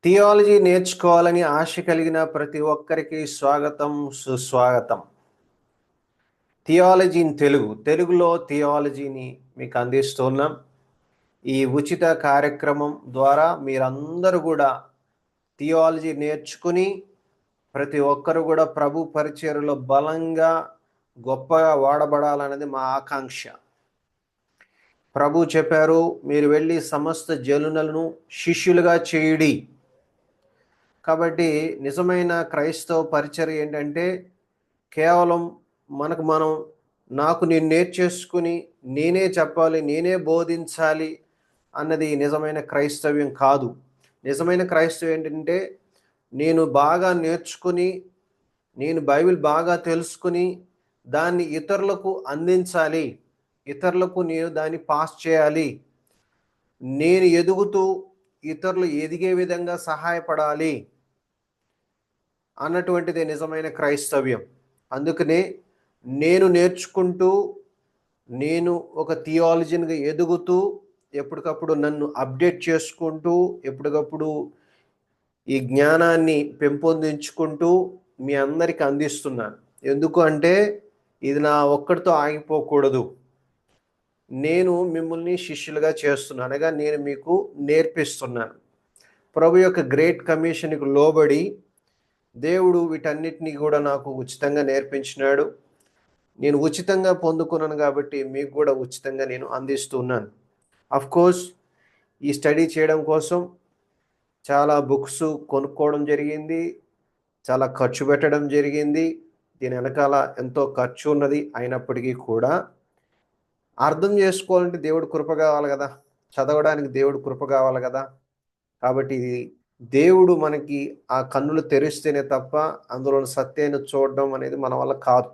Theology నేర్చుకోవాలని ఆశ కలిగిన ప్రతి ఒక్కరికి స్వాగతం, సుస్వాగతం. థియాలజీ ఇన్ తెలుగులో థియాలజీని మీకు అందిస్తున్నాం. ఈ ఉచిత కార్యక్రమం ద్వారా మీరందరూ కూడా థియాలజీ నేర్చుకుని ప్రతి ఒక్కరు కూడా ప్రభు పరిచర్యలో బలంగా గొప్పగా వాడబడాలన్నది మా ఆకాంక్ష. ప్రభు చెప్పారు, మీరు వెళ్ళి సమస్త జనులను శిష్యులుగా చేయుడి. కాబట్టి నిజమైన క్రైస్తవ పరిచర్య ఏంటంటే కేవలం నాకు నేను నేర్చేసుకుని నేనే చెప్పాలి, నేనే బోధించాలి అన్నది నిజమైన క్రైస్తవ్యం కాదు. నిజమైన క్రైస్తవం ఏంటంటే నేను బాగా నేర్చుకుని, నేను బైబిల్ బాగా తెలుసుకుని దాన్ని ఇతరులకు అందించాలి, ఇతరులకు నేను దాన్ని పాస్ చేయాలి, నేను ఎదుగుతూ ఇతరులు ఎదిగే విధంగా సహాయపడాలి అన్నటువంటిదే నిజమైన క్రైస్తవ్యం. అందుకనే నేను నేర్చుకుంటూ, నేను ఒక థియాలజీగా ఎదుగుతూ, ఎప్పటికప్పుడు నన్ను అప్డేట్ చేసుకుంటూ, ఎప్పటికప్పుడు ఈ జ్ఞానాన్ని పెంపొందించుకుంటూ మీ అందరికీ అందిస్తున్నాను. ఎందుకు అంటే ఇది నా ఒక్కడితో ఆగిపోకూడదు. నేను మిమ్మల్ని శిష్యులుగా చేస్తున్నాను, అనగా నేను మీకు నేర్పిస్తున్నాను. ప్రభు యొక్క గ్రేట్ కమిషన్కి లోబడి దేవుడు వీటన్నిటినీ కూడా నాకు ఉచితంగా నేర్పించినాడు. నేను ఉచితంగా పొందుకున్నాను కాబట్టి మీకు కూడా ఉచితంగా నేను అందిస్తున్నాను. కోర్స్ ఈ స్టడీ చేయడం కోసం చాలా బుక్స్ కొనుక్కోవడం జరిగింది, చాలా ఖర్చు పెట్టడం జరిగింది. దీని వెనకాల ఎంతో ఖర్చు ఉన్నది. అయినప్పటికీ కూడా అర్థం చేసుకోవాలంటే దేవుడు కృప కావాలి కదా, చదవడానికి దేవుడు కృప కావాలి కదా. కాబట్టి దేవుడు మనకి ఆ కన్నులు తెరిస్తేనే తప్ప అందులోని సత్యాన్ని చూడడం అనేది మన వల్ల కాదు.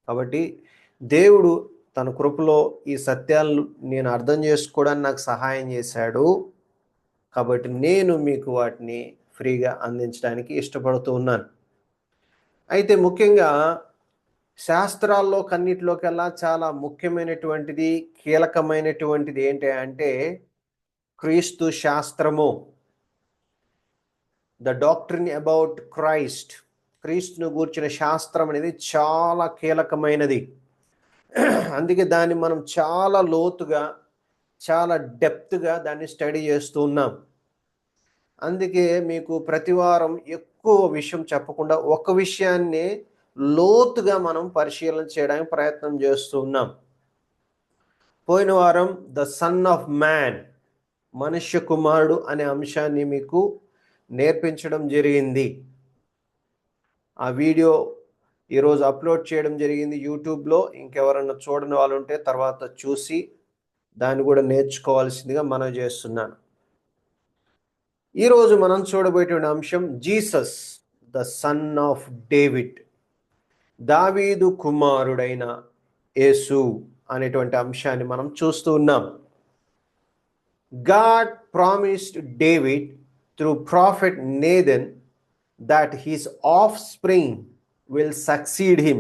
కాబట్టి దేవుడు తన కృపలో ఈ సత్యాలను నేను అర్థం చేసుకోవడానికి నాకు సహాయం చేశాడు. కాబట్టి నేను మీకు వాటిని ఫ్రీగా అందించడానికి ఇష్టపడుతూ ఉన్నాను. అయితే ముఖ్యంగా శాస్త్రాల్లో కన్నిటిలోకెల్లా చాలా ముఖ్యమైనటువంటిది, కీలకమైనటువంటిది ఏంటి అంటే క్రీస్తు శాస్త్రము. ద డాక్ట్రిన్ అబౌట్ క్రైస్ట్, క్రీస్తును గూర్చిన శాస్త్రం అనేది చాలా కీలకమైనది. అందుకే దాన్ని మనం చాలా లోతుగా, చాలా డెప్త్గా దాన్ని స్టడీ చేస్తూ ఉన్నాం. అందుకే మీకు ప్రతి వారం ఎక్కువ విషయం చెప్పకుండా ఒక విషయాన్ని లోతుగా మనం పరిశీలన చేయడానికి ప్రయత్నం చేస్తూ ఉన్నాం. పోయిన వారం ద సన్ ఆఫ్ మ్యాన్, మనుష్య కుమారుడు అనే అంశాన్ని మీకు నేర్పించడం జరిగింది. ఆ వీడియో ఈరోజు అప్లోడ్ చేయడం జరిగింది యూట్యూబ్లో. ఇంకెవరన్నా చూడని వాళ్ళు ఉంటే తర్వాత చూసి దాన్ని కూడా నేర్చుకోవాల్సిందిగా మనం చేస్తున్నాను. ఈరోజు మనం చూడబోయేటువంటి అంశం Jesus the son of David, దావీదు కుమారుడైన యేసు అనేటువంటి అంశాన్ని మనం చూస్తూ ఉన్నాం. God promised David through prophet Nathan that his offspring will succeed him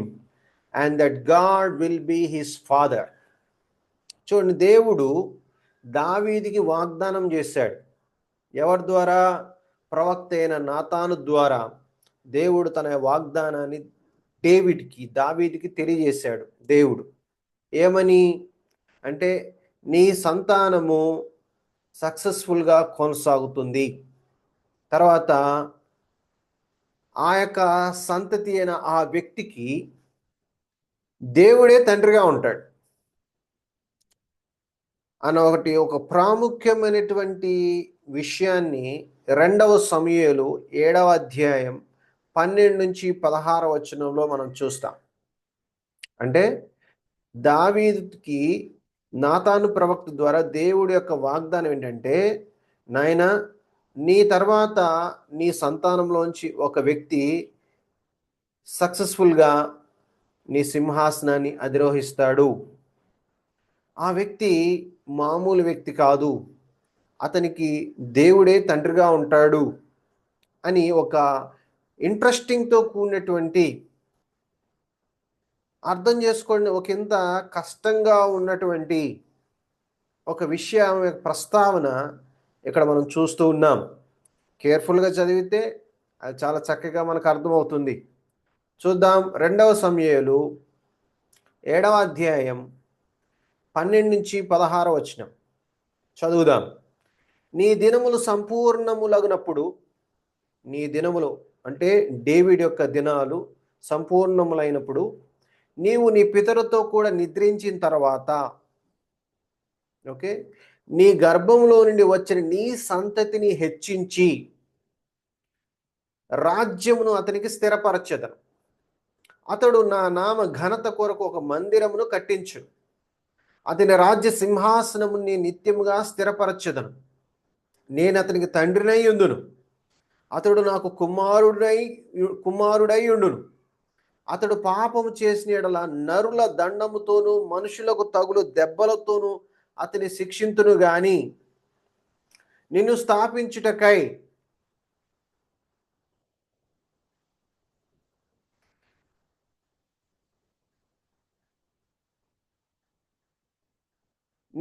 and that God will be his father. చూడండి, దేవుడు దావీదుకి వాగ్దానం చేశాడు. ఎవరి ద్వారా? ప్రవక్త అయిన నాతాను ద్వారా దేవుడు తన వాగ్దానాన్ని దావీదుకి తెలియజేశాడు. దేవుడు ఏమని అంటే, నీ సంతానము సక్సెస్ఫుల్గా కొనసాగుతుంది, తర్వాత ఆ యొక్క సంతతి అయిన ఆ వ్యక్తికి దేవుడే తండ్రిగా ఉంటాడు అన్న ఒక ప్రాముఖ్యమైనటువంటి విషయాన్ని 2వ సమూయేలు 7వ అధ్యాయం 12 నుంచి 16 వచనంలో మనం చూస్తాం. అంటే దావీదుకి నాతాను ప్రవక్త ద్వారా దేవుడి యొక్క వాగ్దానం ఏంటంటే, నాయనా, నీ తర్వాత నీ సంతానంలోంచి ఒక వ్యక్తి సక్సెస్ఫుల్గా నీ సింహాసనాన్ని అధిరోహిస్తాడు. ఆ వ్యక్తి మామూలు వ్యక్తి కాదు, అతనికి దేవుడే తండ్రిగా ఉంటాడు అని ఒక ఇంట్రెస్టింగ్తో కూడినటువంటి, అర్థం చేసుకోండి, ఒకంత కష్టంగా ఉన్నటువంటి ఒక విషయం ప్రస్తావన ఇక్కడ మనం చూస్తూ ఉన్నాం. కేర్ఫుల్గా చదివితే అది చాలా చక్కగా మనకు అర్థమవుతుంది. చూద్దాం 2వ సమూయేలు 7వ అధ్యాయం 12-16 వచనం చదువుదాం. నీ దినములు సంపూర్ణములగునప్పుడు, నీ దినములు అంటే డేవిడ్ యొక్క దినాలు సంపూర్ణములైనప్పుడు, నీవు నీ పితరుతో కూడా నిద్రించిన తర్వాత, ఓకే, నీ గర్భంలో నుండి వచ్చిన నీ సంతతిని హెచ్చించి రాజ్యమును అతనికి స్థిరపరచెదను. అతడు నా నామ ఘనత కొరకు ఒక మందిరమును కట్టించు. అతని రాజ్య సింహాసనముని నిత్యముగా స్థిరపరచెదను. నేను అతనికి తండ్రినై ఉండును, అతడు నాకు కుమారుడై ఉండును. అతడు పాపము చేసిన యెడల నరుల దండముతోనూ మనుషులకు తగులు దెబ్బలతోనూ అతని శిక్షింతును గాని నిన్ను స్థాపించుటకై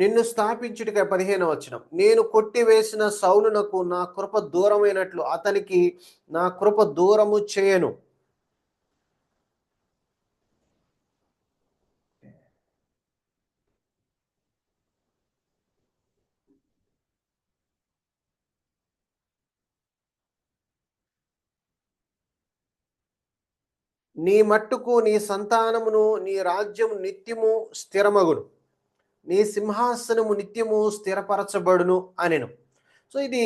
నిన్ను స్థాపించుటకై 15వ వచనం, నేను కొట్టివేసిన సౌలునకు నా కృప దూరమైనట్లు అతనికి నా కృప దూరము చేయను. నీ మట్టుకు నీ సంతానమును నీ రాజ్యము నిత్యము స్థిరమగును, నీ సింహాసనము నిత్యము స్థిరపరచబడును అనెను. సో ఇది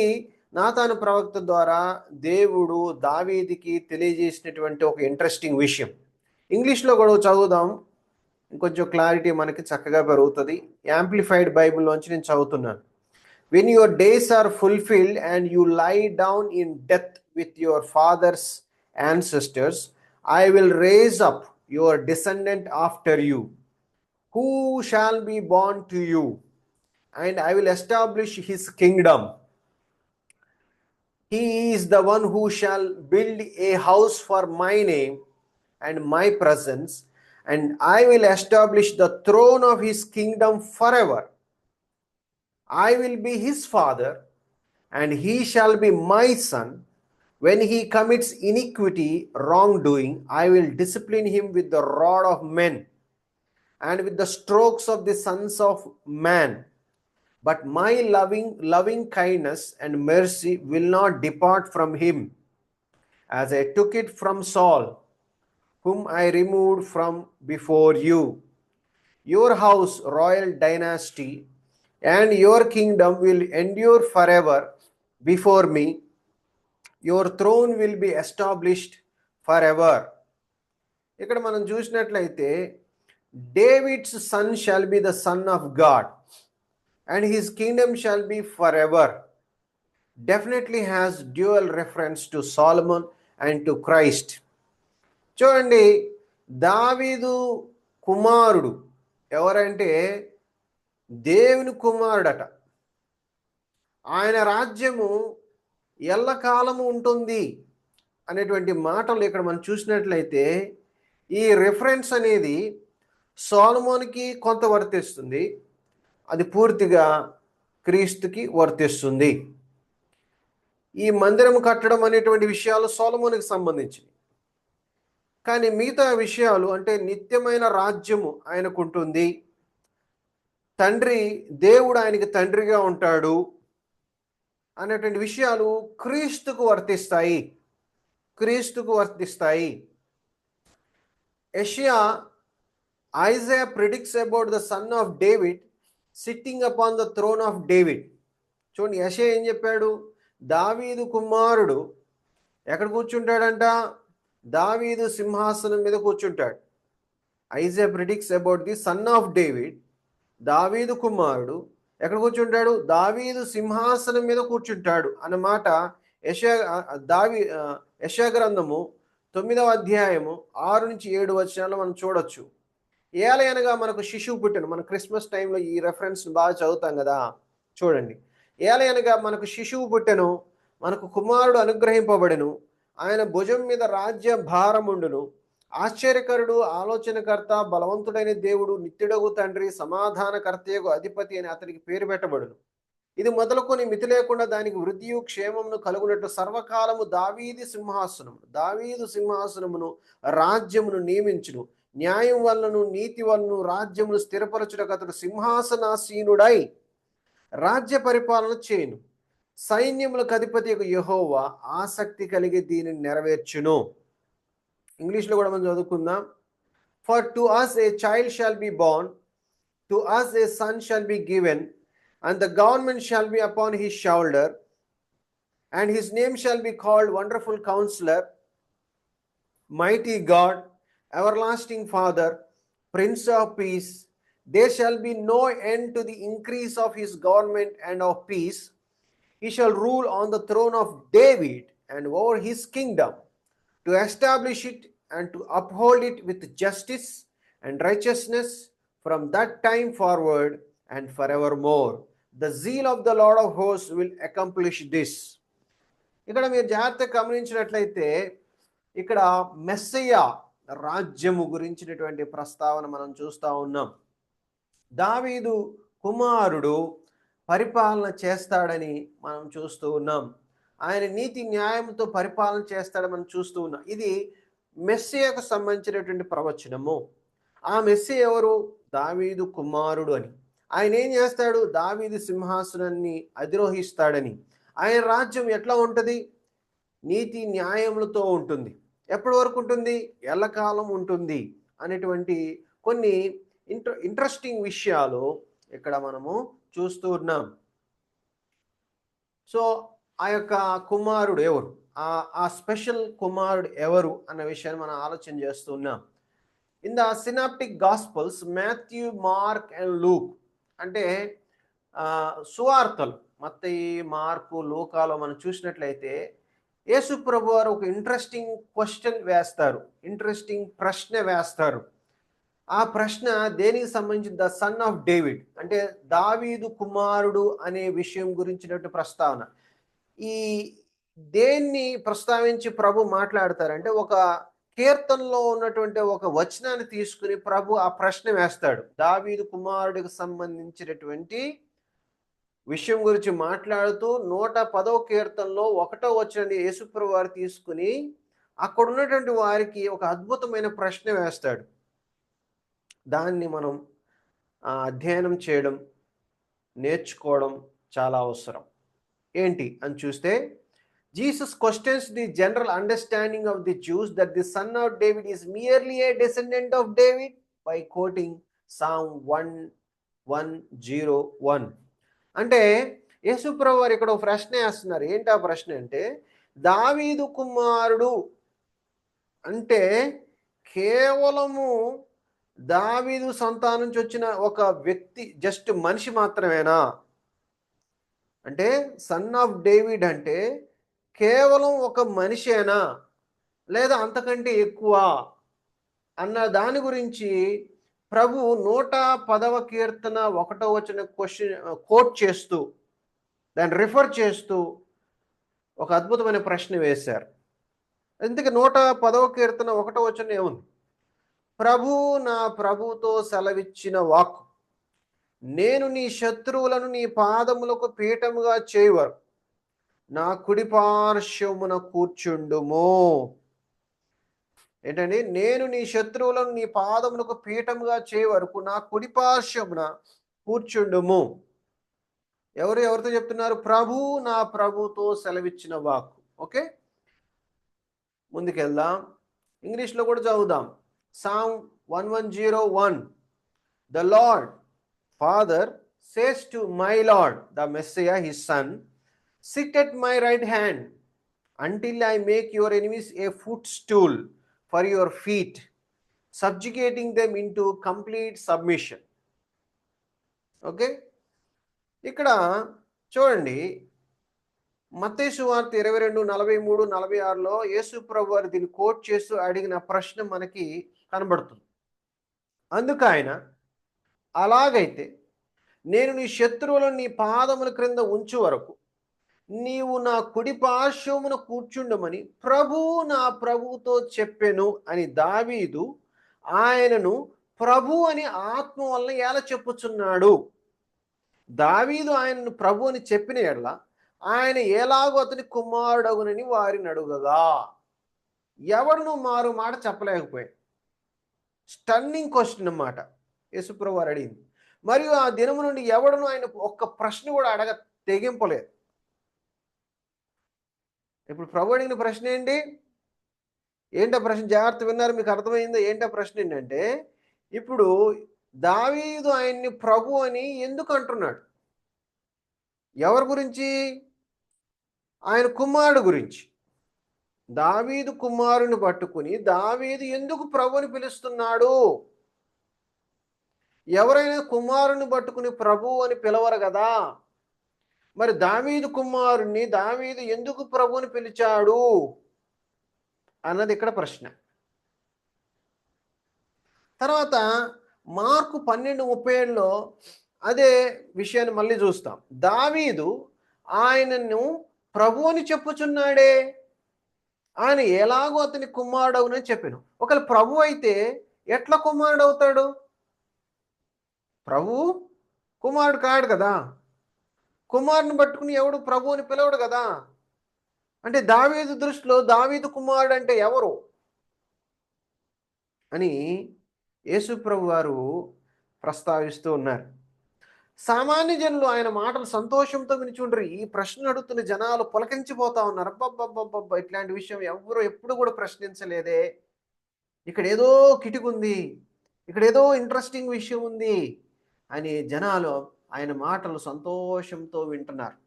నాతాను ప్రవక్త ద్వారా దేవుడు దావీదికి తెలియజేసినటువంటి ఒక ఇంట్రెస్టింగ్ విషయం. ఇంగ్లీష్లో కూడా చదువుదాం, ఇంకొంచెం క్లారిటీ మనకి చక్కగా పెరుగుతుంది. యాంప్లిఫైడ్ బైబిల్లోంచి నేను చదువుతున్నాను. When your days are fulfilled and you lie down in death with your father's ancestors, I will raise up your descendant after you, who shall be born to you, and I will establish his kingdom. He is the one who shall build a house for my name and my presence, and I will establish the throne of his kingdom forever. I will be his father, and he shall be my son. When he commits iniquity, wrongdoing, I will discipline him with the rod of men and with the strokes of the sons of man. But my loving kindness and mercy will not depart from him, as I took it from Saul, whom I removed from before you. Your house, royal dynasty, and your kingdom will endure forever before me. Your throne will be established forever. ఇక్కడ మనం చూసినట్లయితే David's son shall be the son of God and his kingdom shall be forever. Definitely has dual reference to Solomon and to Christ. చూడండి, దావీదు కుమారుడు ఎవరంటే దేవుని కుమారుడట. ఆయన రాజ్యము ఎల్లకాలము ఉంటుంది అనేటువంటి మాటలు ఇక్కడ మనం చూసినట్లయితే ఈ రిఫరెన్స్ అనేది సొలొమోనుకి కొంత వర్తిస్తుంది, అది పూర్తిగా క్రీస్తుకి వర్తిస్తుంది. ఈ మందిరం కట్టడం అనేటువంటి విషయాలు సొలొమోనుకి సంబంధించినవి, కానీ మిగతా విషయాలు అంటే నిత్యమైన రాజ్యము ఆయనకు ఉంటుంది, తండ్రి దేవుడు ఆయనకి తండ్రిగా ఉంటాడు అనేటువంటి విషయాలు క్రీస్తుకు వర్తిస్తాయి. Isaiah predicts about the son of David sitting upon the throne of David. చూడండి, యెషయా ఏం చెప్పాడు? దావీదు కుమారుడు ఎక్కడ కూర్చుంటాడంట? దావీదు సింహాసనం మీద కూర్చుంటాడు. Isaiah predicts about the son of David, దావీదు కుమారుడు ఎక్కడ కూర్చుంటాడు? దావీదు సింహాసనం మీద కూర్చుంటాడు అన్నమాట. యెషయా గ్రంథము 9వ అధ్యాయము 6-7 వచనాలు మనం చూడొచ్చు. ఏలయనగా మనకు శిశువు పుట్టెను. మన క్రిస్మస్ టైంలో ఈ రెఫరెన్స్ బాగా చదువుతాం కదా. చూడండి, ఏలయనగా మనకు శిశువు పుట్టెను, మనకు కుమారుడు అనుగ్రహింపబడెను, ఆయన భుజం మీద రాజ్య భారముండును. ఆశ్చర్యకరుడు, ఆలోచనకర్త, బలవంతుడైన దేవుడు, నిత్యుడగు తండ్రి, సమాధానకర్తయగు అధిపతి అని అతనికి పేరు పెట్టబడును. ఇది మొదలుకొని మితి లేకుండా దానికి వృద్ధియు క్షేమమును కలుగునట్లు సర్వకాలము దావీదు సింహాసనమును రాజ్యమును నియమించును. న్యాయం వలనను నీతి వలన రాజ్యమును స్థిరపరచుటకు అతడు సింహాసనాసీనుడై రాజ్య పరిపాలన చేయును. సైన్యములకు అధిపతి యెహోవా ఆసక్తి కలిగి దీనిని నెరవేర్చును. ఇంగ్లీష్లో కూడా మనం చదువుకుందాం. For to us a child shall be born, to us a son shall be given, and the government shall be upon his shoulder, and his name shall be called Wonderful Counselor, Mighty God, Everlasting Father, Prince of Peace. There shall be no end to the increase of his government and of peace. He shall rule on the throne of David and over his kingdom, to establish it and to uphold it with justice and righteousness from that time forward and forevermore. The zeal of the Lord of hosts will accomplish this. ఇక్కడ మీరు జాగ్రత్తగా గమనించినట్లయితే ఇక్కడ మెస్సయ్య రాజ్యము గురించినటువంటి ప్రస్తావన మనం చూస్తూ ఉన్నాం. దావీదు కుమారుడు పరిపాలన చేస్తాడని మనం చూస్తూ ఉన్నాం. ఆయన నీతి న్యాయంతో పరిపాలన చేస్తాడని మనం చూస్తూ ఉన్నాం. ఇది మెస్సయ్యకు సంబంధించినటువంటి ప్రవచనము. ఆ మెస్సయ్య ఎవరు? దావీదు కుమారుడు అని. ఆయన ఏం చేస్తాడు? దావీదు సింహాసనాన్ని అధిరోహిస్తాడని. ఆయన రాజ్యం ఎట్లా ఉంటుంది? నీతి న్యాయములతో ఉంటుంది. ఎప్పటి వరకు ఉంటుంది? ఎల్లకాలం ఉంటుంది అనేటువంటి కొన్ని ఇంట్రెస్టింగ్ విషయాలు ఇక్కడ మనము చూస్తూ ఉన్నాం. సో ఆ యొక్క కుమారుడు ఎవరు, ఆ స్పెషల్ కుమారుడు ఎవరు అన్న విషయాన్ని మనం ఆలోచన చేస్తున్నాం. In the synoptic gospels Matthew, mark and Luke, అంటే సువార్తలు మత్తయి, మార్కు, లూకాలో మనం చూసినట్లయితే యేసు ప్రభు వారు ఒక ఇంట్రెస్టింగ్ ప్రశ్న వేస్తారు. ఆ ప్రశ్న దేనికి సంబంధించి? ద సన్ ఆఫ్ డేవిడ్, అంటే దావీదు కుమారుడు అనే విషయం గురించినటువంటి ప్రస్తావన. ఈ దేన్ని ప్రస్తావించి ప్రభు మాట్లాడతారంటే ఒక కీర్తనలో ఉన్నటువంటి ఒక వచనాన్ని తీసుకుని ప్రభు ఆ ప్రశ్న వేస్తాడు. దావీదు కుమారుడికి సంబంధించినటువంటి విషయం గురించి మాట్లాడుతూ 110వ కీర్తనలో 1వ వచనాన్ని యేసుప్రభు వారు తీసుకుని అక్కడ ఉన్నటువంటి వారికి ఒక అద్భుతమైన ప్రశ్న వేస్తాడు. దాన్ని మనం అధ్యయనం చేయడం, నేర్చుకోవడం చాలా అవసరం. ఏంటి అని చూస్తే, Jesus questions the general understanding of the Jews that the son of David is merely a descendant of David by quoting Psalm 101. అంటే యేసుప్రభు వారు ఇక్కడ ఒక ప్రశ్న వేస్తున్నారు. ఏంటి ఆ ప్రశ్న అంటే, దావీదు కుమారుడు అంటే కేవలము దావీదు సంతానం నుంచి వచ్చిన ఒక వ్యక్తి, జస్ట్ మనిషి మాత్రమేనా? అంటే సన్ ఆఫ్ డేవిడ్ అంటే కేవలం ఒక మనిషేనా, లేదా అంతకంటే ఎక్కువ అన్న దాని గురించి ప్రభు 110వ కీర్తన 1వ వచనం కోట్ చేస్తూ, దాన్ని రిఫర్ చేస్తూ ఒక అద్భుతమైన ప్రశ్న వేశారు. అందుకే 110వ కీర్తన 1వ వచనం ఏముంది? ప్రభు నా ప్రభుతో సెలవిచ్చిన వాక్కు, నేను నీ శత్రువులను నీ పాదములకు పీఠముగా చేయువారు, నా కుడి పార్శ్వమున కూర్చుండుము. ఏంటండి? నేను నీ శత్రువులను నీ పాదములకు పీఠముగా చేయ వరకు నా కుడి పార్శ్వమున కూర్చుండుము. ఎవరితో చెప్తున్నారు? ప్రభు నా ప్రభుతో సెలవిచ్చిన వాక్కు. ఓకే, ముందుకెళ్దాం. ఇంగ్లీష్లో కూడా చదువుదాం. Psalm 101. The Lord Father says to my Lord, the Messiah, his son, sit at my right hand until I make your enemies a footstool for your feet, subjugating them into complete submission. Okay, ఇక్కడ చూడండి, మత్తయి సువార్త 22:43-46లో యేసు ప్రభు వారు దీన్ని coat చేస్తూ అడిగిన ప్రశ్న మనకి కనబడుతుంది. అందుకు ఆయన, అలాగైతే నేను నీ శత్రువులను నీ పాదముల క్రింద ఉంచు వరకు నీవు నా కుడి పార్శ్వమున కూర్చుండమని ప్రభు నా ప్రభువుతో చెప్పెను అని దావీదు ఆయనను ప్రభు అని ఆత్మ వలన ఎలా చెప్పుచున్నాడు? దావీదు ఆయనను ప్రభు అని చెప్పిన ఎడల ఆయన ఎలాగో అతని కుమారుడగునని వారిని అడుగగా ఎవడును మారు మాట చెప్పలేకపోయాడు. స్టన్నింగ్ క్వశ్చన్ అన్నమాట యేసుప్రభు వారు అడిగింది. మరియు ఆ దినము నుండి ఎవడును ఆయన ఒక్క ప్రశ్న కూడా తెగింపలేదు. ఇప్పుడు ప్రభు అడిగిన ప్రశ్న ఏంటి? ఏంటో ప్రశ్న? జాగ్రత్త విన్నారు, మీకు అర్థమైందా? ఏంటో ప్రశ్న ఏంటంటే, ఇప్పుడు దావీదు ఆయన్ని ప్రభు అని ఎందుకు అంటున్నాడు? ఎవరి గురించి? ఆయన కుమారుడు గురించి. దావీదు కుమారుని పట్టుకుని దావీదు ఎందుకు ప్రభుని పిలుస్తున్నాడు? ఎవరైనా కుమారుని పట్టుకుని ప్రభు అని పిలవరు కదా. మరి దావీదు కుమారుణ్ణి దావీదు ఎందుకు ప్రభుని పిలిచాడు అన్నది ఇక్కడ ప్రశ్న. తర్వాత మార్కు 12:37లో అదే విషయాన్ని మళ్ళీ చూస్తాం. దావీదు ఆయనను ప్రభు అని చెప్పుచున్నాడే, ఆయన ఎలాగో అతని కుమారుడవునని చెప్పాను. ఒకవేళ ప్రభు అయితే ఎట్లా కుమారుడు అవుతాడు? ప్రభు కుమారుడు కాడు కదా. కుమారుని పట్టుకుని ఎవడు ప్రభు అని పిలవడు కదా. అంటే దావీదు దృష్టిలో దావీదు కుమారుడు అంటే ఎవరు అని యేసుప్రభు వారు ప్రస్తావిస్తూ ఉన్నారు. సామాన్య జనులు ఆయన మాటలు సంతోషంతో వినిచుండ్రు. ఈ ప్రశ్న అడుగుతున్న జనాలు పులకించిపోతా ఉన్నారు. అబ్బబ్బబ్బబ్బ, ఇట్లాంటి విషయం ఎవరు ఎప్పుడు కూడా ప్రశ్నించలేదే, ఇక్కడ ఏదో కిటికుంది, ఇక్కడ ఏదో ఇంట్రెస్టింగ్ విషయం ఉంది అని జనాలు ఆయన మాటలు సంతోషంతో వింటున్నారు.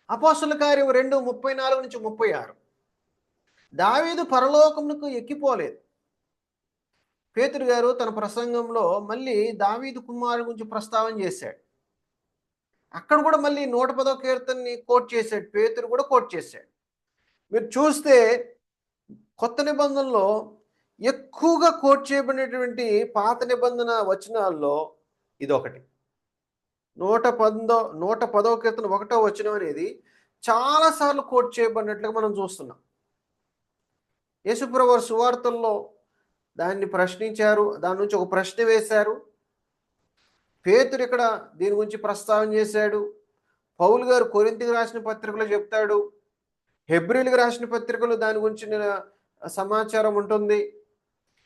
అపోస్తలుల కార్యం 2:34-36. దావీదు పరలోకమునకు ఎక్కిపోలేదు. పేతురు గారు తన ప్రసంగంలో మళ్ళీ దావీదు కుమారుడు గురించి ప్రస్తావన చేశాడు. అక్కడ కూడా మళ్ళీ 110వ కీర్తనని కోట్ చేశాడు. పేతురు కూడా కోట్ చేశాడు. మీరు చూస్తే కొత్త నిబంధనలో ఎక్కువగా కోట్ చేయబడినటువంటి పాత నిబంధన వచనాల్లో ఇదొకటి. 110వ కీర్తన 1వ వచనం అనేది చాలాసార్లు కోట్ చేయబడినట్లుగా మనం చూస్తున్నాం. యేసుప్రభు వారు సువార్తల్లో దాన్ని ప్రశ్నించారు, దాని నుంచి ఒక ప్రశ్న వేశారు. పేతురు ఇక్కడ దీని గురించి ప్రస్తావన చేశాడు. పౌలు గారు కొరింథీయులకు రాసిన పత్రికలో చెప్తాడు. హెబ్రీయులకు రాసిన పత్రికలో దాని గురించి సమాచారం ఉంటుంది.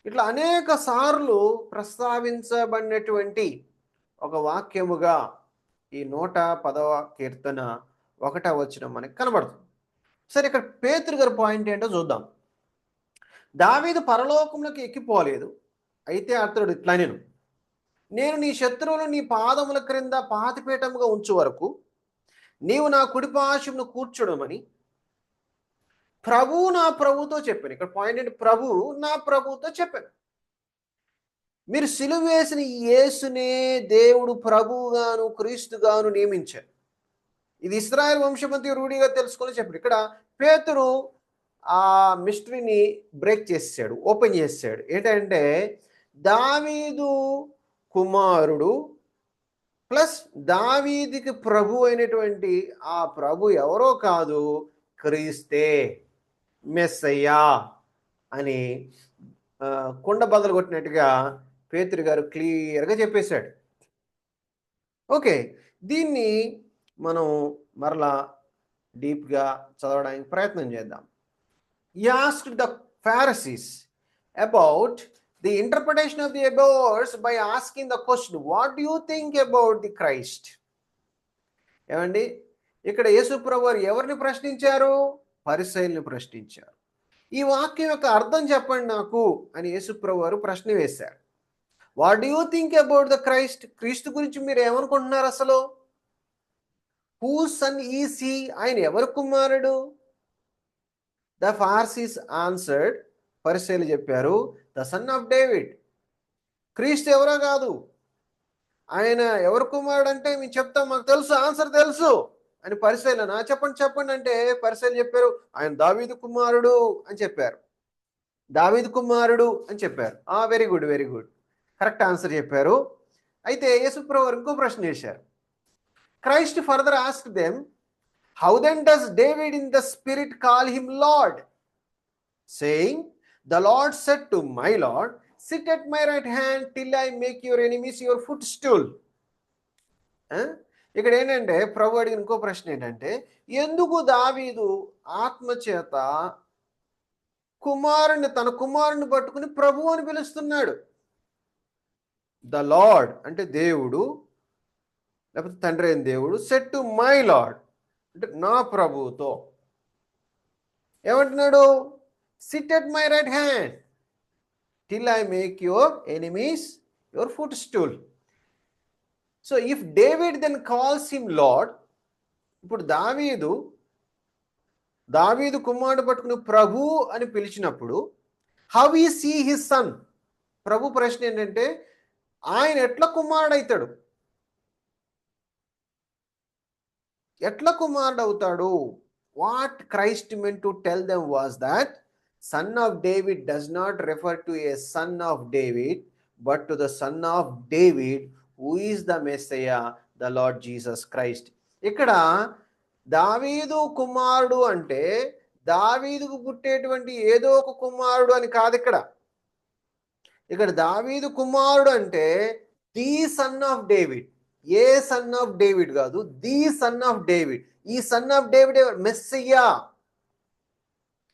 ఇట్లా అనేక సార్లు ప్రస్తావించబడినటువంటి ఒక వాక్యముగా ఈ 110వ కీర్తన 1వ వచనం మనకి కనబడుతుంది. సరే, ఇక్కడ పేతురు గారి పాయింట్ ఏంటో చూద్దాం. దావీదు పరలోకములకు ఎక్కిపోలేదు, అయితే అతడు ఇట్లా నేను నీ శత్రువులు నీ పాదముల క్రింద పాతిపీఠముగా ఉంచు వరకు నీవు నా కుడిపార్శ్వమున కూర్చోడమని ప్రభు నా ప్రభుతో చెప్పాను. ఇక్కడ పాయింట్ ఏంటి? ప్రభు నా ప్రభుతో చెప్పాను. మీరు సిలువ వేసిన యేసునే దేవుడు ప్రభువుగాను క్రీస్తుగాను నియమించారు. ఇది ఇశ్రాయేలు వంశమంతి రూఢిగా తెలుసుకొని చెప్పాడు. ఇక్కడ పేతురు ఆ మిస్టరీని బ్రేక్ చేసాడు, ఓపెన్ చేసాడు. ఏంటంటే దావీదు కుమారుడు ప్లస్ దావీదికి ప్రభు అయినటువంటి ఆ ప్రభు ఎవరో కాదు, క్రీస్తే, మెస్సయ్యా అని కుండ బదులు కొట్టినట్టుగా పేతురు గారు క్లియర్గా చెప్పేశాడు. ఓకే, దీన్ని మనం మరలా డీప్గా చదవడానికి ప్రయత్నం చేద్దాం. He asked the Pharisees about the interpretation of the above verse by asking the question, what do you think about the Christ? ఏమండి, ఇక్కడ యేసుప్రభు వారు ఎవరిని ప్రశ్నించారు? పరిసయ్యుల్ని ప్రశ్నించారు. ఈ వాక్యం యొక్క అర్థం చెప్పండి నాకు అని యేసుప్రభు వారు ప్రశ్న వేశారు. What do you think about the Christ? క్రీస్తు గురించి మీరు ఏమనుకుంటున్నారు అసలు? Who son is he? ఆయన ఎవరి కుమారుడు? ద ఫార్సీస్ ఆన్సర్డ్, పరిసయ్యులు చెప్పారు, ద సన్ ఆఫ్ డేవిడ్. క్రీస్తు ఎవరో కాదు, ఆయన ఎవరి కుమారుడు అంటే మేము చెప్తాం, మాకు తెలుసు, ఆన్సర్ తెలుసు అని పరిసయ్యులనా చెప్పండి చెప్పండి అంటే పరిసయ్యులు చెప్పారు, ఆయన దావీదు కుమారుడు అని చెప్పారు. దావీదు కుమారుడు అని చెప్పారు. Very good, very good, correct answer చెప్పారు. అయితే యేసుప్రభు వారు ఇంకో ప్రశ్న చేశారు. Christ further asked them, how then does David in the spirit call him Lord, saying, the Lord said to my Lord, sit at my right hand till I make your enemies your footstool? ఇక్కడ ఏంటంటే ప్రభు అడిగిన ఇంకో ప్రశ్న ఏంటంటే, ఎందుకు దావీదు ఆత్మచేత తన కుమారుని పట్టుకుని ప్రభు అని పిలుస్తున్నాడు? ద లార్డ్ అంటే దేవుడు, లేకపోతే తండ్రి అయిన దేవుడు సెట్ టు మై లార్డ్ అంటే నా ప్రభువుతో ఏమంటున్నాడు? Sit at my right hand till I make your enemies your footstool. So if David then calls him Lord, ఇప్పుడు దావీదు కుమారుడు పట్టుకుని ప్రభు అని పిలిచినప్పుడు హౌ ఈ సీ హిస్ సన్? ప్రభు ప్రశ్న ఏంటంటే ఆయన ఎట్లా కుమారుడు అవుతాడు? ఎట్లా కుమారుడు అవుతాడు? What Christ meant to tell them was that son of David does not refer to a son of David, but to the son of David who is the Messiah, the Lord Jesus Christ. ఇక్కడ దావీదు కుమారుడు అంటే దావీదుకు పుట్టేటువంటి ఏదో ఒక కుమారుడు అని కాదు. ఇక్కడ దావీదు కుమారుడు అంటే the sun of David. A sun of David కాదు, ది సన్ ఆఫ్ డేవిడ్. ఈ సన్ ఆఫ్ డేవిడ్ మెస్సియా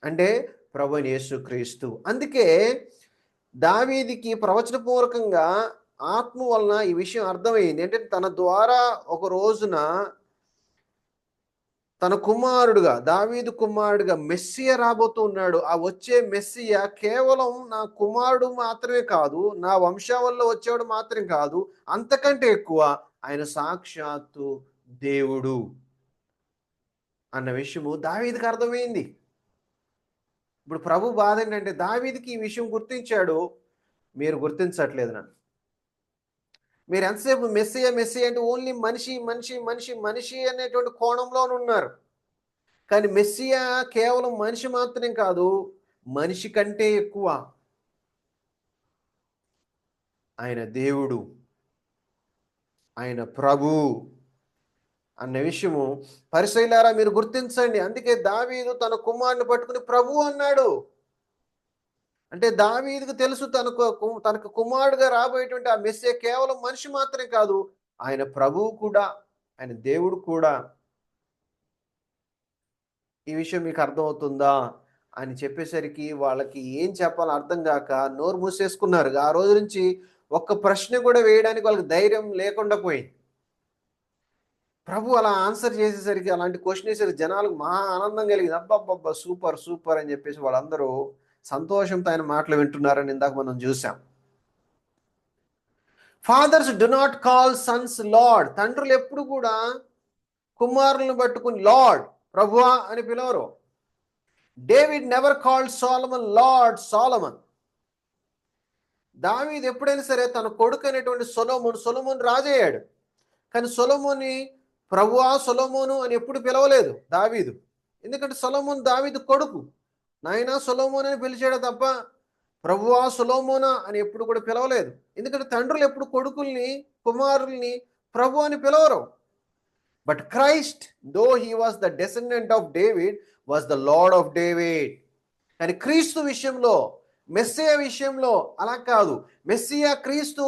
అంటే ప్రభువైన యేసుక్రీస్తు. అందుకే దావీదుకి ప్రవచనపూర్వకంగా ఆత్మ వలన ఈ విషయం అర్థమైంది. అంటే తన ద్వారా ఒక రోజున తన కుమారుడుగా, దావీదు కుమారుడుగా మెస్సియా రాబోతున్నాడు. ఆ వచ్చే మెస్సియా కేవలం నా కుమారుడు మాత్రమే కాదు, నా వంశావళిలో వచ్చేవాడు మాత్రం కాదు, అంతకంటే ఎక్కువ ఆయన సాక్షాత్తు దేవుడు అన్న విషయము దావీదుకి అర్థమైంది. ఇప్పుడు ప్రభు బాధ ఏంటంటే దావీదుకి ఈ విషయం గుర్తించాడు, మీరు గుర్తించట్లేదు. నన్ను మీరు ఎంతసేపు మెస్సియా అంటే ఓన్లీ మనిషి మనిషి మనిషి మనిషి అనేటువంటి కోణంలోనే ఉన్నారు. కానీ మెస్సియా కేవలం మనిషి మాత్రం కాదు, మనిషి కంటే ఎక్కువ. ఆయన దేవుడు, ఆయన ప్రభు అన్న విషయము పరిసయ్యులారా మీరు గుర్తించండి. అందుకే దావీదు తన కుమారుని పట్టుకుని ప్రభు అన్నాడు. అంటే దావీదుకు తెలుసు తనకు కుమారుడుగా రాబోయేటువంటి ఆ మెస్సియా కేవలం మనిషి మాత్రమే కాదు, ఆయన ప్రభువు కూడా, ఆయన దేవుడు కూడా. ఈ విషయం మీకు అర్థమవుతుందా అని చెప్పేసరికి వాళ్ళకి ఏం చెప్పాలో అర్థం కాక నోరు మూసేసుకున్నారు. ఆ రోజు నుంచి ఒక్క ప్రశ్న కూడా వేయడానికి వాళ్ళకి ధైర్యం లేకుండా పోయింది. ప్రభు అలా ఆన్సర్ చేసేసరికి, అలాంటి క్వశ్చన్ వేసేసరికి జనాలకు మహా ఆనందం కలిగింది. అబ్బబ్బబ్బా సూపర్ సూపర్ అని చెప్పేసి వాళ్ళందరూ సంతోషంతో ఆయన మాటలు వింటున్నారని ఇందాక మనం చూసాం. Fathers do not call sons lord. తండ్రులు ఎప్పుడు కూడా కుమారులను పట్టుకుని లార్డ్, ప్రభువా అని పిలవరు. David never called Solomon lord Solomon. దావీదు ఎప్పుడైనా సరే తన కొడుకు అనేటువంటి సొలొమోను రాజయ్యాడు, కానీ సొలొమోని ప్రభువా సొలొమోను అని ఎప్పుడు పిలవలేదు దావీదు. ఎందుకంటే సొలొమోను దావీదు కొడుకు. నాయనా సొలొమోను అని పిలిచాడు తప్ప ప్రభువా సొలొమోనా అని ఎప్పుడు కూడా పిలవలేదు. ఎందుకంటే తండ్రులు ఎప్పుడు కొడుకుల్ని కుమారుల్ని ప్రభు అని పిలవరు. But Christ, though he was the descendant of David, was the lord of David. కానీ క్రీస్తు విషయంలో, మెస్సియా విషయంలో అలా కాదు. మెస్సియా క్రీస్తు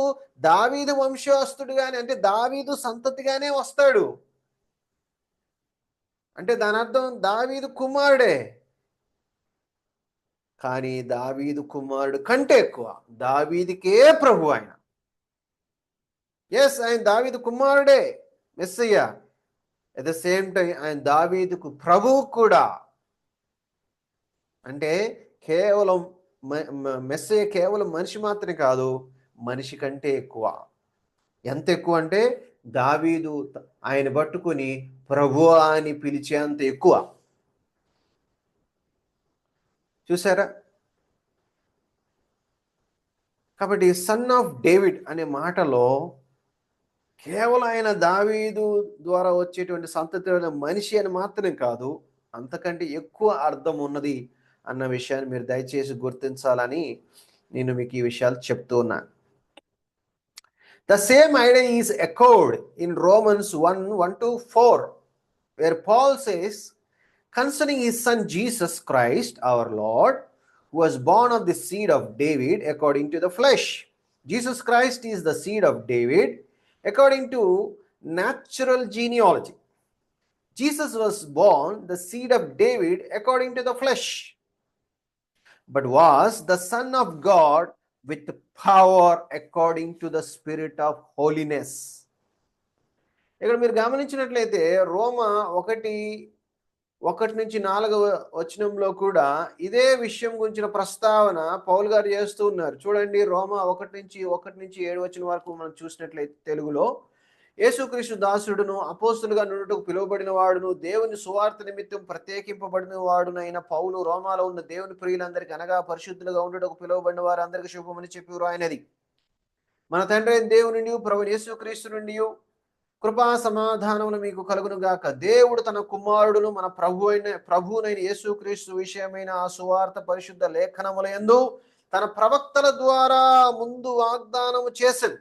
దావీదు వంశస్థుడుగానే, అంటే దావీదు సంతతిగానే వస్తాడు. అంటే దాని అర్థం దావీదు కుమారుడే. కానీ దావీదు కుమారుడు కంటే ఎక్కువ, దావీదుకే ప్రభు ఆయన. ఎస్, ఆయన దావీదు కుమారుడే Messiah. At the same time ఆయన దావీదుకు ప్రభువు కూడా. అంటే కేవలం మెస్సియా కేవలం మనిషి మాత్రమే కాదు, మనిషి కంటే ఎక్కువ. ఎంత ఎక్కువ అంటే దావీదు ఆయన పట్టుకుని ప్రభువా అని పిలిచేంత ఎక్కువ. చూసారా? కాబట్టి సన్ ఆఫ్ డేవిడ్ అనే మాటలో కేవలం ఆయన దావీదు ద్వారా వచ్చేటువంటి సంతతిలో మనిషి అని మాత్రమే కాదు, అంతకంటే ఎక్కువ అర్థం ఉన్నది అన్న విషయాన్ని మీరు దయచేసి గుర్తించాలని నేను మీకు ఈ విషయాలు చెప్తూ ఉన్నాను. The same idea is echoed in Romans 1:1-4, where Paul says concerning his son Jesus Christ our Lord, who was born of the seed of David according to the flesh. Jesus Christ is the seed of David according to natural genealogy. Jesus was born the seed of David according to the flesh, but was the Son of God with power according to the Spirit of holiness. ఇక్కడ మీరు గమనించినట్లయితే రోమా 1:1-4 వచనంలో కూడా ఇదే విషయం గురించిన ప్రస్తావన పౌలు గారు చేస్తూ ఉన్నారు. చూడండి, రోమా 1:1-7 వచనం వరకు మనం చూసినట్లయితే తెలుగులో, యేసుక్రీస్తు దాసుడును అపోస్తులుగా నుండుటకు పిలువబడిన వాడును దేవుని సువార్త నిమిత్తం ప్రత్యేకింపబడిన వాడునైన పౌలు రోమాలో ఉన్న దేవుని ప్రియులందరికీ అనగా పరిశుద్ధులుగా ఉండుటకు పిలువబడిన వారందరికీ శుభమని చెప్పి వ్రాయినది. మన తండ్రి అయిన దేవుని నుండి ప్రభువైన యేసుక్రీస్తు నుండి కృపా సమాధానములు మీకు కలుగును గాక. దేవుడు తన కుమారుడును మన ప్రభువునైన యేసుక్రీస్తు విషయమైన ఆ సువార్త పరిశుద్ధ లేఖనములందు తన ప్రవక్తల ద్వారా ముందు వాగ్దానము చేసెను.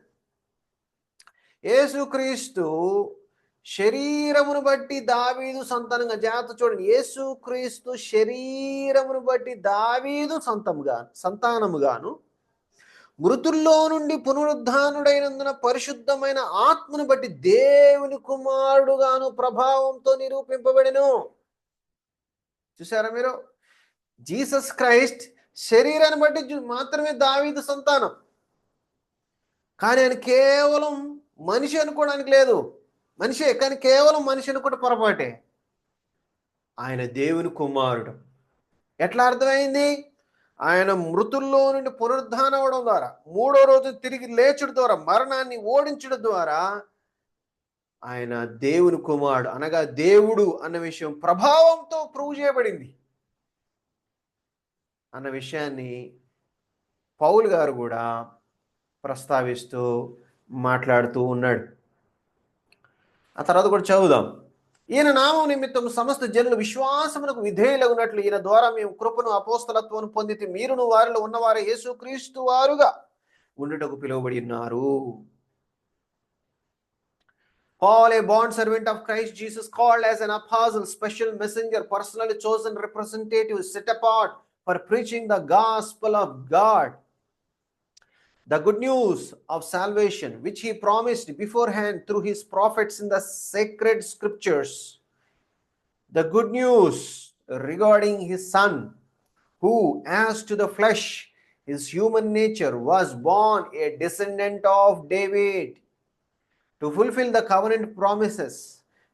యేసుక్రీస్తు శరీరమును బట్టి దావీదు సంతానంగా, జాగ్రత్త చూడండి, యేసుక్రీస్తు శరీరమును బట్టి దావీదు సంతానముగాను మృతుల్లో నుండి పునరుద్ధానుడైనందున పరిశుద్ధమైన ఆత్మను బట్టి దేవుని కుమారుడుగాను ప్రభావంతో నిరూపింపబడెను. చూసారా మీరు? జీసస్ క్రైస్ట్ శరీరాన్ని బట్టి మాత్రమే దావీదు సంతానం, కానీ ఆయన కేవలం మనిషి అనుకోవడానికి లేదు. మనిషే, కానీ కేవలం మనిషి అనుకుంటే పొరపాటే. ఆయన దేవుని కుమారుడు. ఎట్లా అర్థమైంది? ఆయన మృతుల్లో నుండి పునరుద్ధానం అవడం ద్వారా, 3వ రోజు తిరిగి లేచుడు ద్వారా, మరణాన్ని ఓడించడం ద్వారా ఆయన దేవుని కుమారుడు అనగా దేవుడు అన్న విషయం ప్రభావంతో ప్రూవ్ చేయబడింది అన్న విషయాన్ని పౌలు గారు కూడా ప్రస్తావిస్తూ మాట్లాడుతూ ఉన్నాడు. ఆ తర్వాత కూడా చదువుదాం. ఈయన నామం నిమిత్తం సమస్త జనులు విశ్వాసమునకు విధేయులగునట్లు ఈయన ద్వారా మేము కృపను అపోస్తలత్వము పొందితే మీరును వారిలో ఉన్నవారే యేసుక్రీస్తు వారుగా ఉండుటకు పిలువబడి ఉన్నారు. Paul, a bond servant of Christ Jesus, called as an apostle, special messenger, personally chosen representative, set apart for preaching the gospel of God, the good news of salvation, which he promised beforehand through his prophets in the sacred scriptures. The good news regarding his son, who, as to the flesh, his human nature, was born a descendant of David, to fulfill the covenant promises,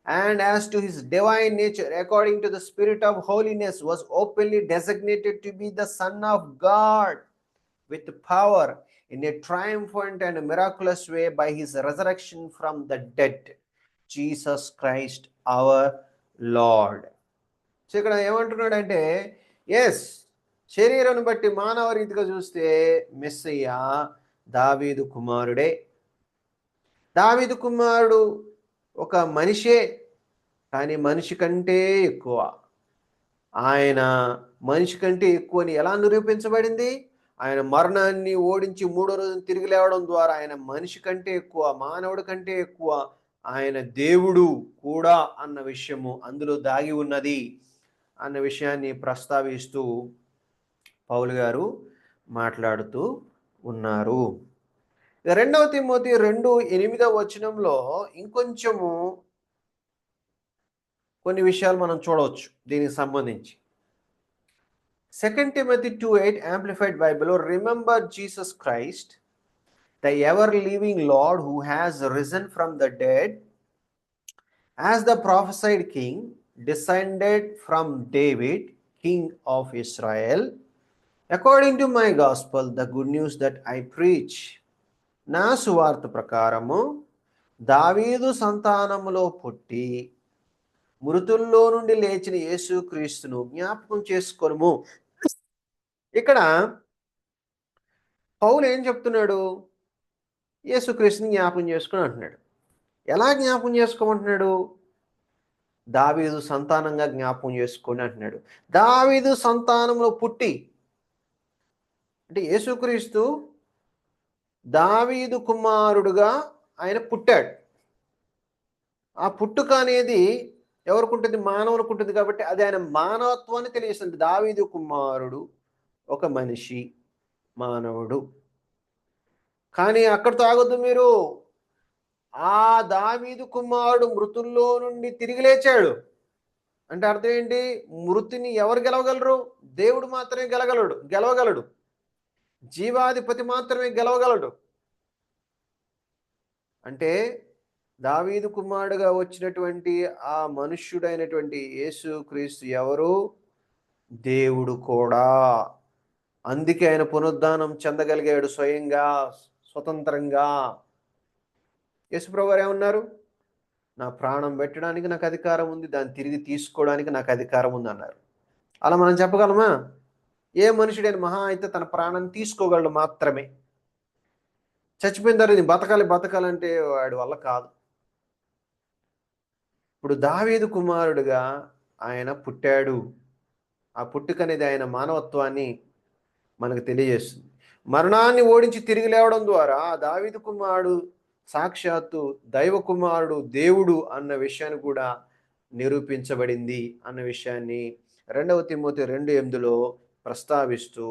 and as to his divine nature, according to the Spirit of holiness, was openly designated to be the Son of God with power in a triumphant and miraculous way by his resurrection from the dead, Jesus Christ our Lord. So ఇక్కడ ఏమంటున్నాడంటే, yes, శరీరాన్ని బట్టి మానవ రీతిగా చూస్తే మెస్సయ్య దావీదు కుమారుడే. దావీదు కుమారుడు ఒక మనిషే, కానీ మనిషి కంటే ఎక్కువ. ఆయన మనిషి కంటే ఎక్కువని ఎలా నిరూపించబడింది? ఆయన మరణాన్ని ఓడించి 3వ రోజున తిరిగి లేవడం ద్వారా ఆయన మనిషి కంటే ఎక్కువ, మానవుడి కంటే ఎక్కువ, ఆయన దేవుడు కూడా అన్న విషయము అందులో దాగి ఉన్నది అన్న విషయాన్ని ప్రస్తావిస్తూ పౌలు గారు మాట్లాడుతూ ఉన్నారు. 2వ తిమోతి 2:8 వచనంలో ఇంకొంచెము కొన్ని విషయాలు మనం చూడవచ్చు దీనికి సంబంధించి. 2 Timothy 2:8 Amplified Bible, remember Jesus Christ, the ever-living Lord, who has risen from the dead as the prophesied king, descended from David, king of Israel, according to my gospel, the good news that I preach. నా సువార్త ప్రకారము దావీదు సంతానములో పుట్టి మృతుల్లో నుండి లేచిన యేసుక్రీస్తును జ్ఞాపకం చేసుకొనుము. ఇక్కడ పౌలు ఏం చెప్తున్నాడు? యేసుక్రీస్తుని జ్ఞాపకం చేసుకుని అంటున్నాడు. ఎలా జ్ఞాపకం చేసుకోమంటున్నాడు? దావీదు సంతానంగా జ్ఞాపకం చేసుకొని అంటున్నాడు. దావీదు సంతానంలో పుట్టి అంటే యేసుక్రీస్తు దావీదు కుమారుడుగా ఆయన పుట్టాడు. ఆ పుట్టుక అనేది ఎవరికి ఉంటుంది? మానవులకు ఉంటుంది. కాబట్టి అది ఆయన మానవత్వాన్ని తెలియజేస్తుంది. దావీదు కుమారుడు ఒక మనిషి, మానవుడు. కానీ అక్కడితో ఆగొద్దు మీరు. ఆ దావీదు కుమారుడు మృతుల్లో నుండి తిరిగి లేచాడు. అంటే అర్థం ఏంటి? మృతిని ఎవరు గెలవగలరు? దేవుడు మాత్రమే గెలవగలడు. జీవాధిపతి మాత్రమే గెలవగలడు. అంటే దావీదు కుమారుడుగా వచ్చినటువంటి ఆ మనుష్యుడైనటువంటి యేసుక్రీస్తు ఎవరు? దేవుడు కూడా. అందుకే ఆయన పునరుద్ధానం చెందగలిగాడు స్వయంగా, స్వతంత్రంగా. యేసుప్రభువారు ఏమన్నారు? నా ప్రాణం పెట్టడానికి నాకు అధికారం ఉంది, దాన్ని తిరిగి తీసుకోవడానికి నాకు అధికారం ఉంది అన్నారు. అలా మనం చెప్పగలమా? ఏ మనుషుడైన మహా అయితే తన ప్రాణాన్ని తీసుకోగలడు మాత్రమే. చచ్చిపోయిన తర్వాత బతకాలంటే వాడి వల్ల కాదు. ఇప్పుడు దావీదు కుమారుడుగా ఆయన పుట్టాడు. ఆ పుట్టుక అనేది ఆయన మానవత్వాన్ని మనకు తెలియజేస్తుంది. మరణాన్ని ఓడించి తిరిగి లేవడం ద్వారా దావీదు కుమారుడు సాక్షాత్తు దైవ కుమారుడు, దేవుడు అన్న విషయాన్ని కూడా నిరూపించబడింది అన్న విషయాన్ని 2 తిమోతి 2:8లో ప్రస్తావిస్తూ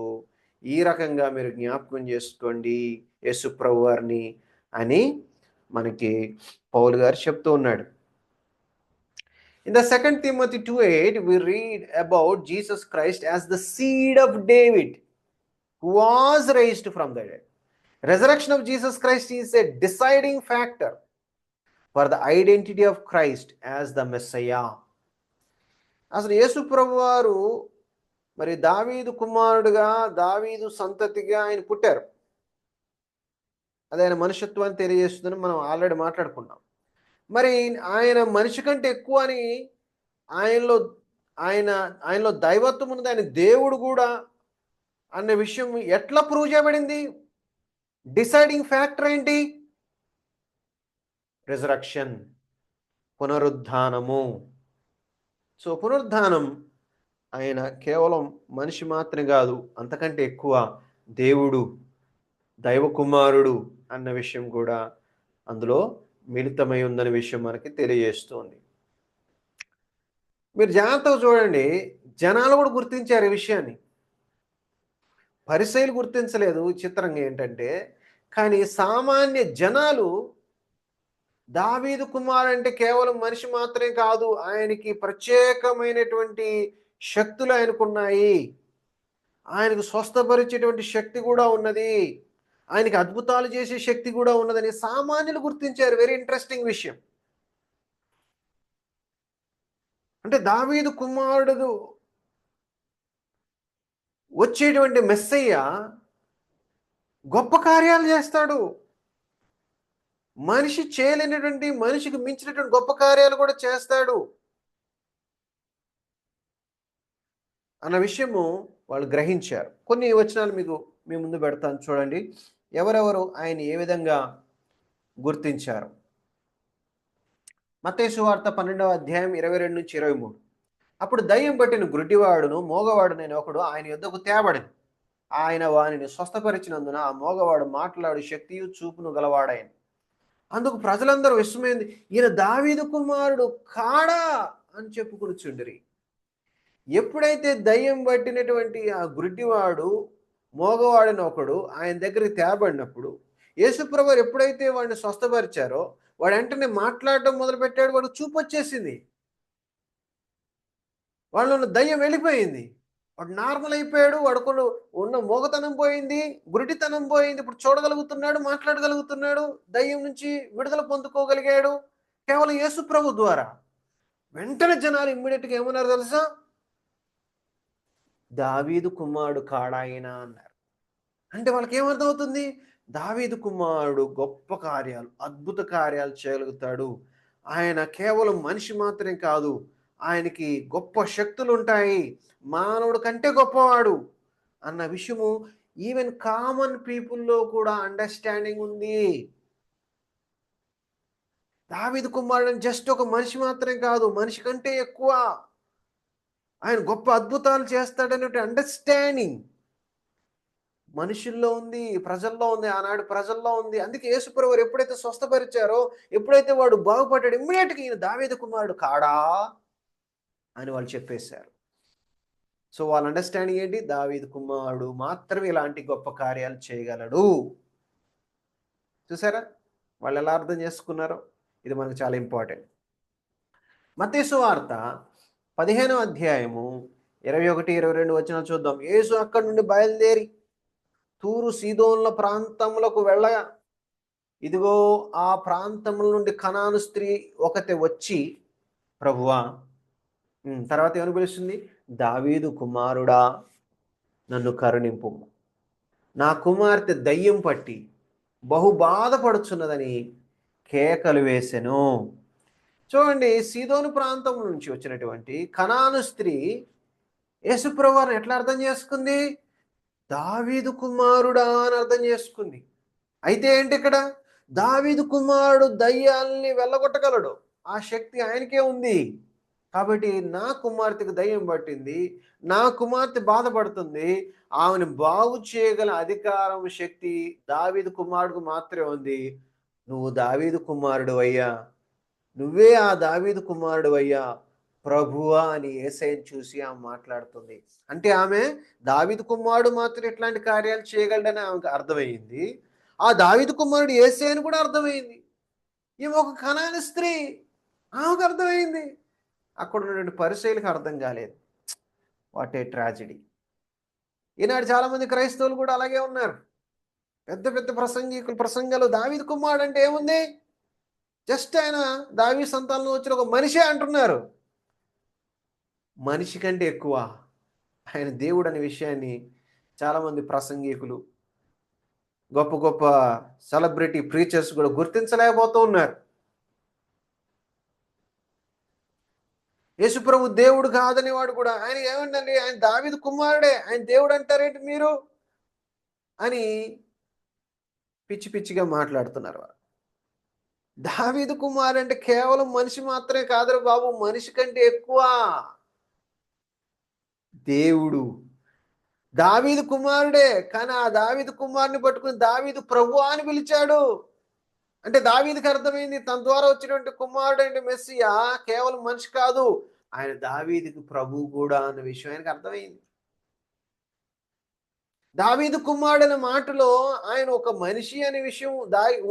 ఈ రకంగా మీరు జ్ఞాపకం చేసుకోండి యేసు ప్రభు వారిని అని మనకి పౌలు గారు చెప్తూ ఉన్నాడు. In the 2 Timothy 2:8, we read about Jesus Christ as the seed of David, who was raised from the dead. Resurrection of Jesus Christ is a deciding factor for the identity of Christ as the Messiah. అసలు యేసు ప్రభువారు మరి దావీదు కుమారుడుగా, దావీదు సంతతిగా ఆయన పుట్టారు. అది ఆయన మనుష్యత్వాన్ని తెలియజేస్తుందని మనం ఆల్రెడీ మాట్లాడుకున్నాం. మరి ఆయన మనిషి కంటే ఎక్కువ అని ఆయనలో ఆయన ఆయనలో దైవత్వం ఉన్నది, ఆయన దేవుడు కూడా అనే విషయం ఎట్లా ప్రూవ్ చేయబడింది? డిసైడింగ్ ఫ్యాక్టర్ ఏంటి? రిజరక్షన్, పునరుద్ధానము. సో పునరుద్ధానం ఆయన కేవలం మనిషి మాత్రమే కాదు, అంతకంటే ఎక్కువ దేవుడు, దైవ కుమారుడు అన్న విషయం కూడా అందులో మిళితమై ఉందనే విషయం మనకి తెలియజేస్తుంది. మీరు జాగ్రత్తగా చూడండి, జనాలు కూడా గుర్తించారు ఈ విషయాన్ని. పరిసయ్యులు గుర్తించలేదు. చిత్రంగా ఏంటంటే, కానీ సామాన్య జనాలు దావీదు కుమారుడు అంటే కేవలం మనిషి మాత్రమే కాదు, ఆయనకి ప్రత్యేకమైనటువంటి శక్తులు ఆయనకున్నాయి, ఆయనకు స్వస్థపరిచేటువంటి శక్తి కూడా ఉన్నది, ఆయనకి అద్భుతాలు చేసే శక్తి కూడా ఉన్నదని సామాన్యులు గుర్తించారు. వెరీ ఇంట్రెస్టింగ్ విషయం. అంటే దావీదు కుమారుడు వచ్చేటువంటి మెస్సయ్య గొప్ప కార్యాలు చేస్తాడు. మనిషి చేయలేనటువంటి, మనిషికి మించినటువంటి గొప్ప కార్యాలు కూడా చేస్తాడు అన్న విషయము వాళ్ళు గ్రహించారు. కొన్ని వచనాలు మీ ముందు పెడతాను చూడండి, ఎవరెవరు ఆయన ఏ విధంగా గుర్తించారు. మత్తయి సువార్త 12వ అధ్యాయం 22-23. అప్పుడు దయ్యం పట్టిన గుడ్డివాడును మోగవాడునైన ఒకడు ఆయన యొద్దకు తేబడెను. ఆయన వానిని స్వస్థపరిచినందున ఆ మోగవాడు మాట్లాడు శక్తియు చూపును గలవాడాయను. అందుకు ప్రజలందరూ విస్మయింది, ఈయన దావీదు కుమారుడు కాడా అని చెప్పుకొనుచుండిరి. ఎప్పుడైతే దయ్యం పట్టినటువంటి ఆ గుడ్డివాడు, మోగవాడిని ఒకడు ఆయన దగ్గరికి తేబడినప్పుడు, యేసుప్రభువు ఎప్పుడైతే వాడిని స్వస్థపరిచారో వాడు వెంటనే మాట్లాడటం మొదలుపెట్టాడు. వాడు చూపు వచ్చేసింది, వాళ్ళలో దయ్యం వెళ్ళిపోయింది, వాడు నార్మల్ అయిపోయాడు. వాడుకొని ఉన్న మోగతనం పోయింది, గురిటితనం పోయింది. ఇప్పుడు చూడగలుగుతున్నాడు, మాట్లాడగలుగుతున్నాడు, దయ్యం నుంచి విడుదల పొందుకోగలిగాడు కేవలం యేసు ప్రభు ద్వారా. వెంటనే జనాలు ఇమ్మీడియట్గా ఏమన్నారు తెలుసా? దావీదు కుమారుడు కాడాయన అన్నారు. అంటే వాళ్ళకి ఏమర్థమవుతుంది? దావీదు కుమారుడు గొప్ప కార్యాలు, అద్భుత కార్యాలు చేయగలుగుతాడు. ఆయన కేవలం మనిషి మాత్రమే కాదు, ఆయనకి గొప్ప శక్తులు ఉంటాయి, మానవుడు కంటే గొప్పవాడు అన్న విషయము ఈవెన్ కామన్ పీపుల్లో కూడా అండర్స్టాండింగ్ ఉంది. దావీదు కుమారుడు జస్ట్ ఒక మనిషి మాత్రమే కాదు, మనిషి కంటే ఎక్కువ, ఆయన గొప్ప అద్భుతాలు చేస్తాడనే అండర్స్టాండింగ్ మనుషుల్లో ఉంది, ప్రజల్లో ఉంది, ఆనాడు ప్రజల్లో ఉంది. అందుకే యేసుప్రభువు ఎప్పుడైతే స్వస్థపరిచారో, ఎప్పుడైతే వాడు బాగుపడ్డాడు, ఇమ్మీడియట్గా ఈయన దావీదు కుమారుడు కాడా అని వాళ్ళు చెప్పేశారు. సో వాళ్ళ అండర్స్టాండింగ్ ఏంటి? దావీదు కుమారుడు మాత్రమే ఇలాంటి గొప్ప కార్యాలు చేయగలడు. చూసారా? వాళ్ళు ఎలా అర్థం చేసుకున్నారో ఇది మనకు చాలా ఇంపార్టెంట్. మత్తయి సువార్త 15వ అధ్యాయము 21, 22 వచనాలు చూద్దాం. యేసు అక్కడి నుండి బయలుదేరి తూరు సీదోన్ల ప్రాంతములకు వెళ్ళగా, ఇదిగో ఆ ప్రాంతముల నుండి కనాను స్త్రీ ఒకటి వచ్చి, ప్రభువా, తర్వాత ఏమని పిలుస్తుంది? దావీదు కుమారుడా, నన్ను కరుణింపు, నా కుమార్తె దయ్యం పట్టి బహు బాధపడుచున్నదని కేకలు వేసెను. చూడండి, సీదోను ప్రాంతం నుంచి వచ్చినటువంటి కనాను స్త్రీ యేసుప్రభువుని ఎట్లా అర్థం చేసుకుంది? దావీదు కుమారుడా అని అర్థం చేసుకుంది. అయితే ఏంటి ఇక్కడ? దావీదు కుమారుడు దయ్యాల్ని వెళ్ళగొట్టగలడు, ఆ శక్తి ఆయనకే ఉంది. కాబట్టి నా కుమార్తెకు దయ్యం పట్టింది, నా కుమార్తె బాధపడుతుంది, ఆమెను బాగు చేయగల అధికారం, శక్తి దావీదు కుమారుడికి మాత్రమే ఉంది. నువ్వు దావీదు కుమారుడు అయ్యా, నువ్వే ఆ దావీదు కుమారుడు అయ్యా ప్రభువా అని యేసయ్యను చూసి ఆమె మాట్లాడుతుంది. అంటే ఆమె దావీదు కుమారుడు మాత్రం ఇట్లాంటి కార్యాలు చేయగలడని ఆమెకు అర్థమైంది. ఆ దావీదు కుమారుడు యేసయ్య అని కూడా అర్థమైంది. ఈమె ఒక కనాని స్త్రీ, ఆమెకు అర్థమైంది. అక్కడ ఉన్నటువంటి పరిసయ్యులకు అర్థం కాలేదు. What a tragedy. ఈనాడు చాలామంది క్రైస్తవులు కూడా అలాగే ఉన్నారు. పెద్ద పెద్ద ప్రసంగాలు దావీదు కుమారుడు అంటే ఏముంది? జస్ట్ ఆయన దావీదు సంతానంలో వచ్చిన ఒక మనిషే అంటున్నారు. మనిషి కంటే ఎక్కువ ఆయన దేవుడు అనే విషయాన్ని చాలామంది ప్రసంగికులు, గొప్ప గొప్ప సెలబ్రిటీ ప్రీచర్స్ కూడా గుర్తించలేకపోతూ ఉన్నారు. యేసుప్రభు దేవుడు కాదని వాడు కూడా, ఆయన ఏమండి, ఆయన దావీదు కుమారుడే, ఆయన దేవుడు అంటారేంటి మీరు అని పిచ్చి పిచ్చిగా మాట్లాడుతున్నారు. దావీదు కుమారుడు అంటే కేవలం మనిషి మాత్రమే కాదురా బాబు, మనిషి కంటే ఎక్కువ దేవుడు. దావీదు కుమారుడే, కానీ ఆ దావీదు కుమారుని పట్టుకుని దావీదు ప్రభు అని పిలిచాడు. అంటే దావీదుకి అర్థమైంది, తన ద్వారా వచ్చినటువంటి కుమారుడు అంటే మెస్సియా కేవలం మనిషి కాదు, ఆయన దావీదుకి ప్రభు కూడా అన్న విషయం ఆయనకు అర్థమైంది. దావీదు కుమారుడు అనే మాటలో ఆయన ఒక మనిషి అనే విషయం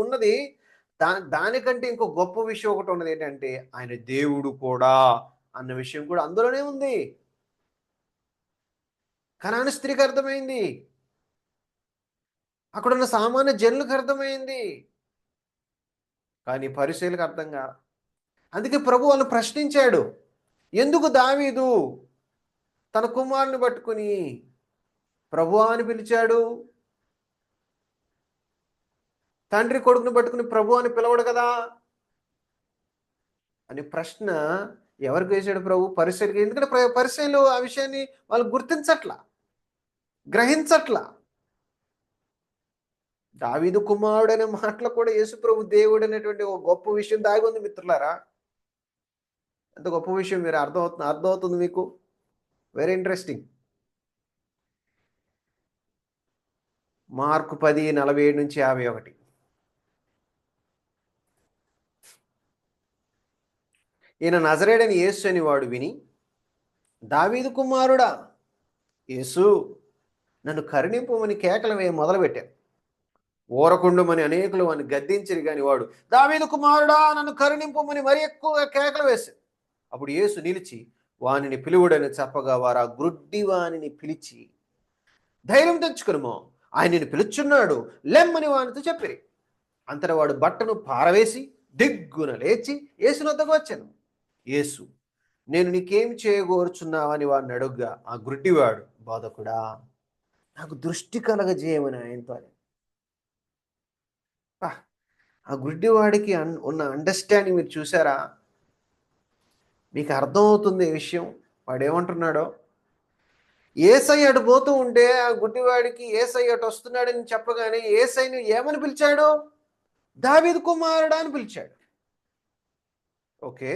ఉన్నది. దానికంటే ఇంకో గొప్ప విషయం ఒకటి ఉన్నది, ఏంటంటే ఆయన దేవుడు కూడా అన్న విషయం కూడా అందులోనే ఉంది. కనాను స్త్రీకి అర్థమైంది, అక్కడున్న సామాన్య జనులకు అర్థమైంది, కానీ పరిసయ్యులకు అర్థం కాదు. అందుకే ప్రభు వాళ్ళని ప్రశ్నించాడు, ఎందుకు దావీదు తన కుమారుని పట్టుకుని ప్రభువా అని పిలిచాడు? తండ్రి కొడుకుని పట్టుకుని ప్రభు అని పిలవడు కదా అనే ప్రశ్న ఎవరికి వేశాడు ప్రభు? పరిసయ్యులకి. ఎందుకంటే పరిసయ్యులు ఆ విషయాన్ని వాళ్ళు గుర్తించట్లా, గ్రహించట్లా. దావీదు కుమారుడు అనే మాటలు కూడా యేసుప్రభు దేవుడు అనేటువంటి ఒక గొప్ప విషయం దాగి ఉంది మిత్రులారా. ఎంత గొప్ప విషయం, మీరు అర్థమవుతుంది మీకు? Very interesting. మార్కు 10:47-51. ఈయన నజరేయుడైన యేసు అని వాడు విని, దావీదు కుమారుడా యేసు, నన్ను కరుణింపుమని కేకలు వేయ మొదలుపెట్టాను. ఊరకుండుమని అనేకులు వాడిని గద్దించిరి, కానీ వాడు దావీదు కుమారుడా నన్ను కరుణింపుమని మరి ఎక్కువగా కేకలు వేశాడు. అప్పుడు యేసు నిలిచి వానిని పిలువుడని చెప్పగా, వారు ఆ గ్రుడ్డి వానిని పిలిచి, ధైర్యం తెచ్చుకునుమో, ఆయన నిన్ను పిలుచున్నాడు, లెమ్మని వానితో చెప్పిరి. అంతటా వాడు బట్టను పారవేసి దిగ్గున లేచి యేసు వద్దకు వచ్చాను. యేసు, నేను నీకేం చేయగోరుచున్నావని వాడిని అడుగ్గా, ఆ గ్రుడ్డివాడు, బోధకుడా, నాకు దృష్టి కలగజేయమని ఆయనతో అని. ఆ గుడ్డివాడికి ఉన్న అండర్స్టాండింగ్ మీరు చూసారా? మీకు అర్థమవుతుంది ఈ విషయం. వాడు ఏమంటున్నాడో, యేసయ్య అటు పోతూ ఉంటే ఆ గుడ్డివాడికి యేసయ్య అటు వస్తున్నాడని చెప్పగానే యేసయ్యని ఏమని పిలిచాడు? దావీదు కుమారుడా అని పిలిచాడు. ఓకే,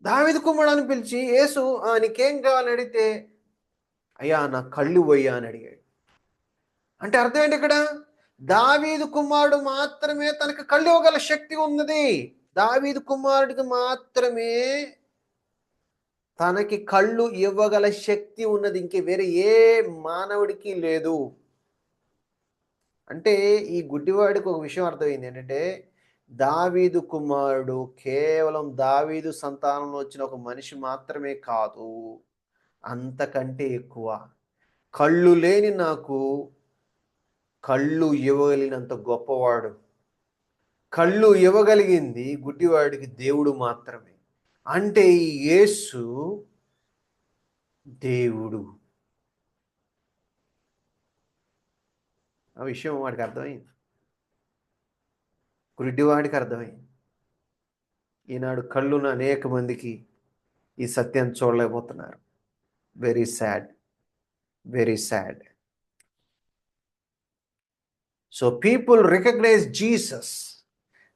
దావీదు కుమారుడు అని పిలిచి యేసు నీకేం కావాలని అడిగితే, అయ్యా నా కళ్ళు పోయ్యా అని అడిగాడు. అంటే అర్థం ఏంటి ఇక్కడ? దావీదు కుమారుడు మాత్రమే తనకు కళ్ళు ఇవ్వగల శక్తి ఉన్నది. దావీదు కుమారుడికి మాత్రమే తనకి కళ్ళు ఇవ్వగల శక్తి ఉన్నది, ఇంకే వేరే ఏ మానవుడికి లేదు. అంటే ఈ గుడ్డివాడికి ఒక విషయం అర్థమైంది ఏంటంటే, దావీదు కుమారుడు కేవలం దావీదు సంతానంలో వచ్చిన ఒక మనిషి మాత్రమే కాదు, అంతకంటే ఎక్కువ. కళ్ళు లేని నాకు కళ్ళు ఇవ్వగలిగినంత గొప్పవాడు. కళ్ళు ఇవ్వగలిగింది గుడ్డివాడికి దేవుడు మాత్రమే. అంటే ఈ యేసు దేవుడు. ఆ విషయం వాడికి అర్థమైంది. గుడ్డివాడికి అర్థమైంది. ఈనాడు కళ్ళున్న అనేక మందికి ఈ సత్యాన్ని చూడలేకపోతున్నారు. Very sad, very sad. So people recognize Jesus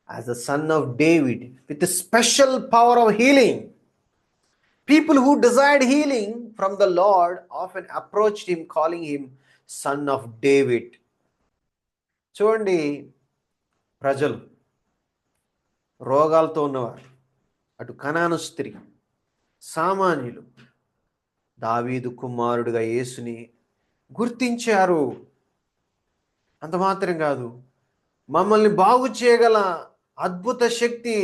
as the son of David with a special power of healing. People who desired healing from the Lord often approached him calling him son of David. చూడండి, ప్రజలు, రోగాలతో ఉన్నవారు, అటు కనాను స్త్రీ, సామాన్యులు దావీదు కుమారుడుగా యేసుని గుర్తించారు. అంత మాత్రం కాదు, మమ్మల్ని బాగు చేయగల అద్భుత శక్తి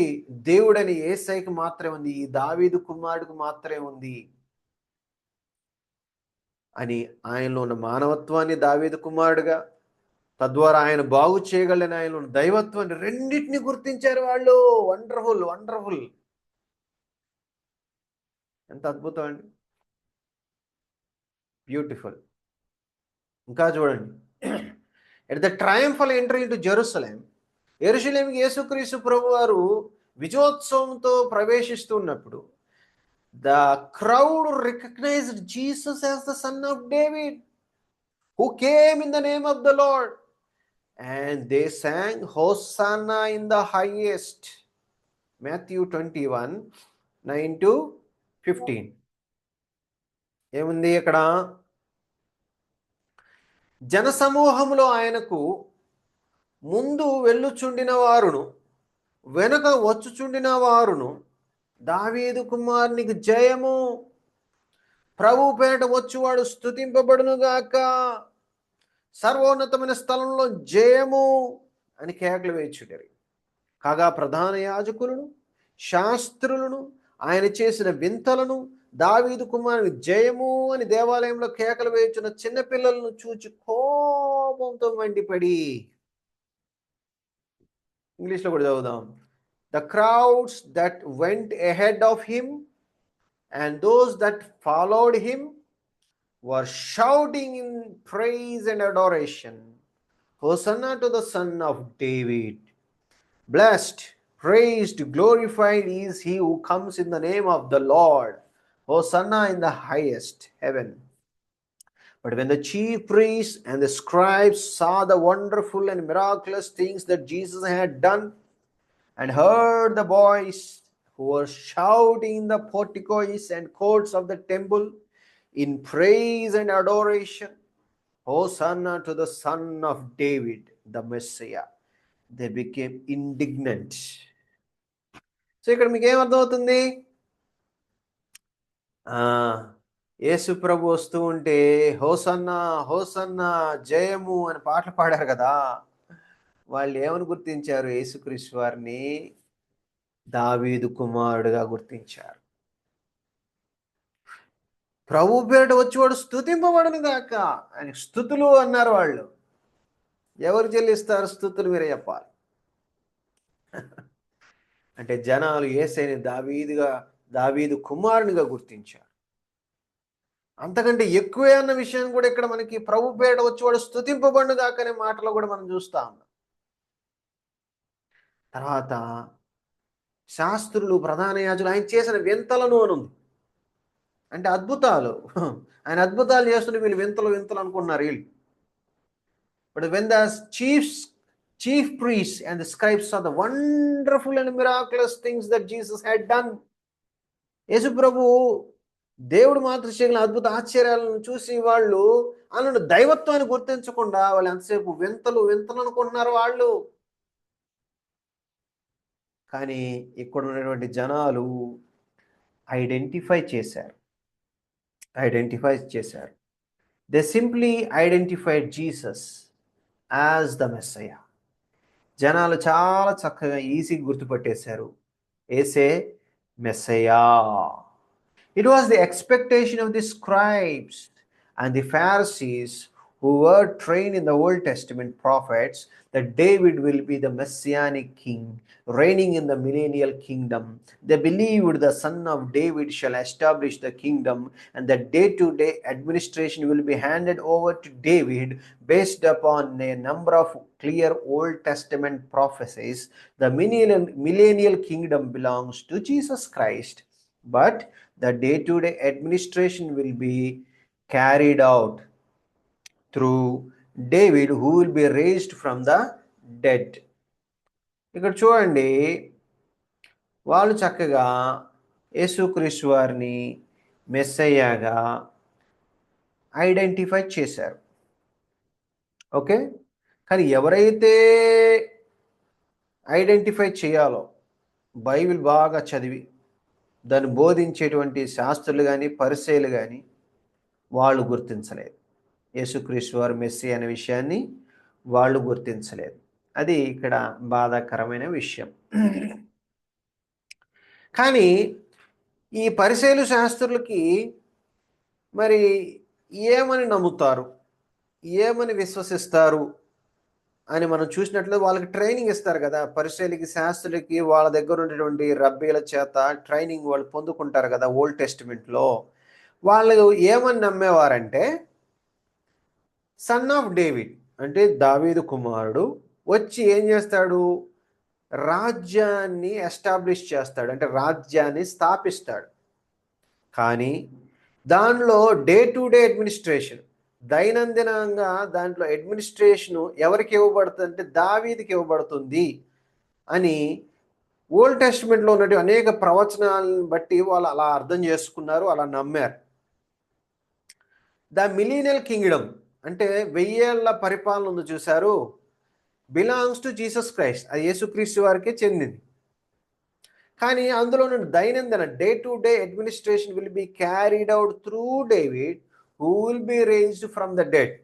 దేవుడని యేసయ్యకి మాత్రమే ఉంది, ఈ దావీదు కుమారుడికి మాత్రమే ఉంది అని ఆయనలో ఉన్న మానవత్వాన్ని దావీదు కుమారుడుగా, తద్వారా ఆయన బాగు చేయగలని ఆయనలో ఉన్న దైవత్వాన్ని రెండింటిని గుర్తించారు వాళ్ళు. Wonderful, wonderful. ఎంత అద్భుతం అండి, బ్యూటిఫుల్. ఇంకా చూడండి, at the triumphal entry into Jerusalem, యెరూషలేముకి యేసుక్రీస్తు ప్రభువారు విజయోత్సవంతో ప్రవేశిస్తున్నప్పుడు the crowd recognized Jesus as the son of David who came in the name of the lord and they sang hosanna in the highest. Matthew 21:9-15 ఏముంది ఇక్కడ? జనసమూహంలో ఆయనకు ముందు వెళ్ళుచుండిన వారును వెనుక వచ్చుచుండిన వారును దావీదు కుమారునికి జయము, ప్రభు పేట వచ్చువాడు స్తుతింపబడును గాక, సర్వోన్నతమైన స్థలంలో జయము అని కేకలు వేయుచుండిరి. కాగా ప్రధాన యాజకులను శాస్త్రులను ఆయన చేసిన వింతలను, దావీదు కుమారుని జయము అని దేవాలయంలో కేకలు వేయుచున్న చిన్నపిల్లలను చూచి కోపంతో మండిపడి, ఇంగ్లీష్లో కూడా చదువుదాం. The crowds that went ahead of him and those that followed him were shouting in praise and adoration, Hosanna to the Son of David. Blessed, praised, glorified is he who comes in the name of the Lord. Hosanna in the highest heaven. But when the chief priests and the scribes saw the wonderful and miraculous things that Jesus had done and heard the boys who were shouting in the porticos and courts of the temple in praise and adoration, Hosanna to the Son of David, the Messiah, they became indignant. So ఇక్కడ మీకు ఏమర్థమవుతుంది? యేసు ప్రభు వస్తూ ఉంటే hosanna hosanna జయము అని పాటలు పాడారు కదా, వాళ్ళు ఏమని గుర్తించారు? యేసుక్రీస్తు వారిని దావీదు కుమారుడుగా గుర్తించారు. ప్రభు పేరిట వచ్చేవాడు స్తుతింపబడును గాక అని స్తుతులు అన్నారు వాళ్ళు. ఎవరు చెల్లిస్తారు స్తుతులు? మీరే చెప్పాలి. అంటే జనాలు యేసయ్యని దావీదు కుమారునిగా గుర్తించారు. అంతకంటే ఎక్కువే అన్న విషయం కూడా ఇక్కడ మనకి ప్రభు పేరిట వచ్చేవాడు స్తుతింపబడును గాక అనే మాటలో కూడా మనం చూస్తా ఉన్నాం. తర్వాత శాస్త్రులు, ప్రధాన యాజకులు ఆయన చేసిన వింతలను అనుంది. అంటే అద్భుతాలు, ఆయన అద్భుతాలు చేస్తుంటే వీళ్ళు వింతలు వింతలు అనుకున్నారు వీళ్ళు. But when the chief priests and the scribes saw the wonderful and miraculous things that Jesus had done, యేసు ప్రభు దేవుడు మాత్రం చేయగల అద్భుత ఆశ్చర్యాలను చూసి వాళ్ళు వాళ్ళను దైవత్వాన్ని గుర్తించకుండా వాళ్ళు ఎంతసేపు వింతలు వింతలు అనుకుంటున్నారు వాళ్ళు. కానీ ఇక్కడ ఉన్నటువంటి జనాలు ఐడెంటిఫై చేశారు. They simply identified Jesus as the Messiah. జనాలు చాలా చక్కగా ఈజీగా గుర్తుపట్టేశారు, ఏసే మెస్సయ్యా. It was the expectation of the scribes and the Pharisees who were trained in the Old Testament prophets that David will be the messianic king reigning in the millennial kingdom. They believed the son of David shall establish the kingdom and the day-to-day administration will be handed over to David based upon a number of clear Old Testament prophecies. The millennial kingdom belongs to Jesus Christ, but the day-to-day administration will be carried out through David, who will be raised from the dead. ఇక్కడ చూడండి, వాళ్ళు చక్కగా యేసుక్రీస్తు వారిని మెస్సయ్యాగా identify చేశారు. Okay, కానీ ఎవరైతే identify చేయాలో బైబిల్ బాగా చదివి దాన్ని బోధించేటువంటి శాస్త్రులు కానీ పరిసయ్యులు కానీ వాళ్ళు గుర్తించలేదు. యేసుక్రీస్తు వారు మెస్సీ అనే విషయాన్ని వాళ్ళు గుర్తించలేదు. అది ఇక్కడ బాధాకరమైన విషయం. కానీ ఈ పరిసయ్యులు శాస్త్రులకి మరి ఏమని నమ్ముతారు, ఏమని విశ్వసిస్తారు అని మనం చూసినట్లయితే వాళ్ళకి ట్రైనింగ్ ఇస్తారు కదా. పరిసయ్యులకి శాస్త్రులకి వాళ్ళ దగ్గర ఉన్నటువంటి రబ్బీల చేత ట్రైనింగ్ వాళ్ళు పొందుకుంటారు కదా ఓల్డ్ టెస్టిమెంట్లో. వాళ్ళు ఏమని నమ్మేవారంటే సన్ ఆఫ్ డేవిడ్ అంటే దావీదు కుమారుడు వచ్చి ఏం చేస్తాడు, రాజ్యాన్ని ఎస్టాబ్లిష్ చేస్తాడు, అంటే రాజ్యాన్ని స్థాపిస్తాడు. కానీ దానిలో డే టు డే అడ్మినిస్ట్రేషన్, దైనందినంగా దాంట్లో అడ్మినిస్ట్రేషను ఎవరికి ఇవ్వబడుతుంది అంటే దావీదుకి ఇవ్వబడుతుంది అని ఓల్డ్ టెస్టిమెంట్లో ఉన్నటువంటి అనేక ప్రవచనాలను బట్టి వాళ్ళు అలా అర్థం చేసుకున్నారు, అలా నమ్మారు. ద మిలీనియల్ కింగ్డమ్ అంటే 1000 ఏళ్ల పరిపాలన ఉంది చూశారు, బిలాంగ్స్ టు జీసస్ క్రైస్ట్, అది యేసుక్రీస్తు వారికే చెందింది. కానీ అందులో దైనందిన day to day administration will be carried out through David who will be raised from the dead.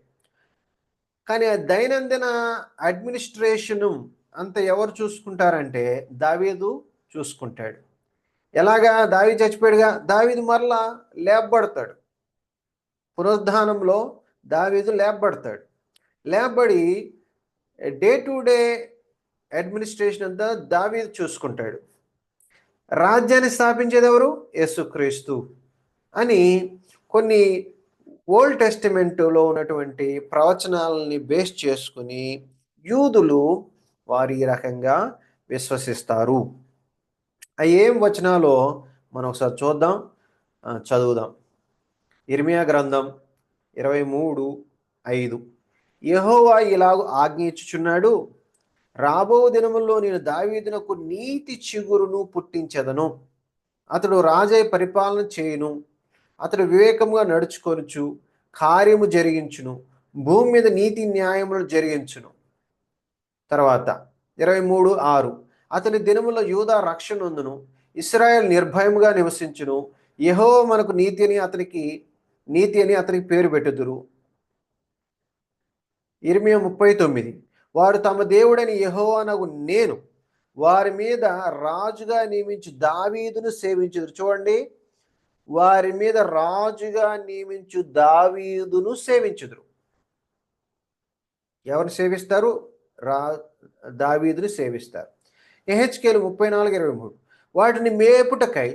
కానీ ఆ దైనందిన అడ్మినిస్ట్రేషను అంత ఎవరు చూసుకుంటారంటే దావీదు చూసుకుంటాడు. ఎలాగా? దావీదు చచ్చిపోయాడుగా, దావీదు మరలా లేపబడతాడు. పునరుద్ధానంలో దావీదు లేపబడతాడు. లేపబడి డే టు డే అడ్మినిస్ట్రేషన్ అంతా దావీదు చూసుకుంటాడు. రాజ్యాన్ని స్థాపించేది ఎవరు? యేసుక్రీస్తు అని కొన్ని ఓల్డ్ టెస్టిమెంటులో ఉన్నటువంటి ప్రవచనాలని బేస్ చేసుకుని యూదులు వారు ఈ రకంగా విశ్వసిస్తారు. అవి ఏం వచనాలో మనం ఒకసారి చూద్దాం, చదువుదాం. ఇర్మియా గ్రంథం 23:5. యెహోవా ఇలాగ ఆజ్ఞయించుచున్నాడు, రాబో దినముల్లో నేను దావీదునకు నీతి చిగురును పుట్టించెదను, అతడు రాజై పరిపాలన చేయును, అతడు వివేకముగా నడుచుకొనుచు కార్యము జరిగించును, భూమి మీద నీతి న్యాయములు జరిగించును. తర్వాత 23:6. అతని దినములో యూదా రక్షణ నొందును, ఇశ్రాయేలు నిర్భయముగా నివసించును, యెహోవా మనకు నీతి అని అతనికి పేరు పెట్టుదురు. ఇర్మియా 39. వారు తమ దేవుడైన యెహోవానగు నేను వారి మీద రాజుగా నియమించు దావీదును సేవించుదురు. చూడండి, వారి మీద రాజుగా నియమించు దావీదును సేవించుదురు. ఎవరిని సేవిస్తారు? దావీదుని సేవిస్తారు. యెహెజ్కేలు 34:23. వాటిని మేపుటకై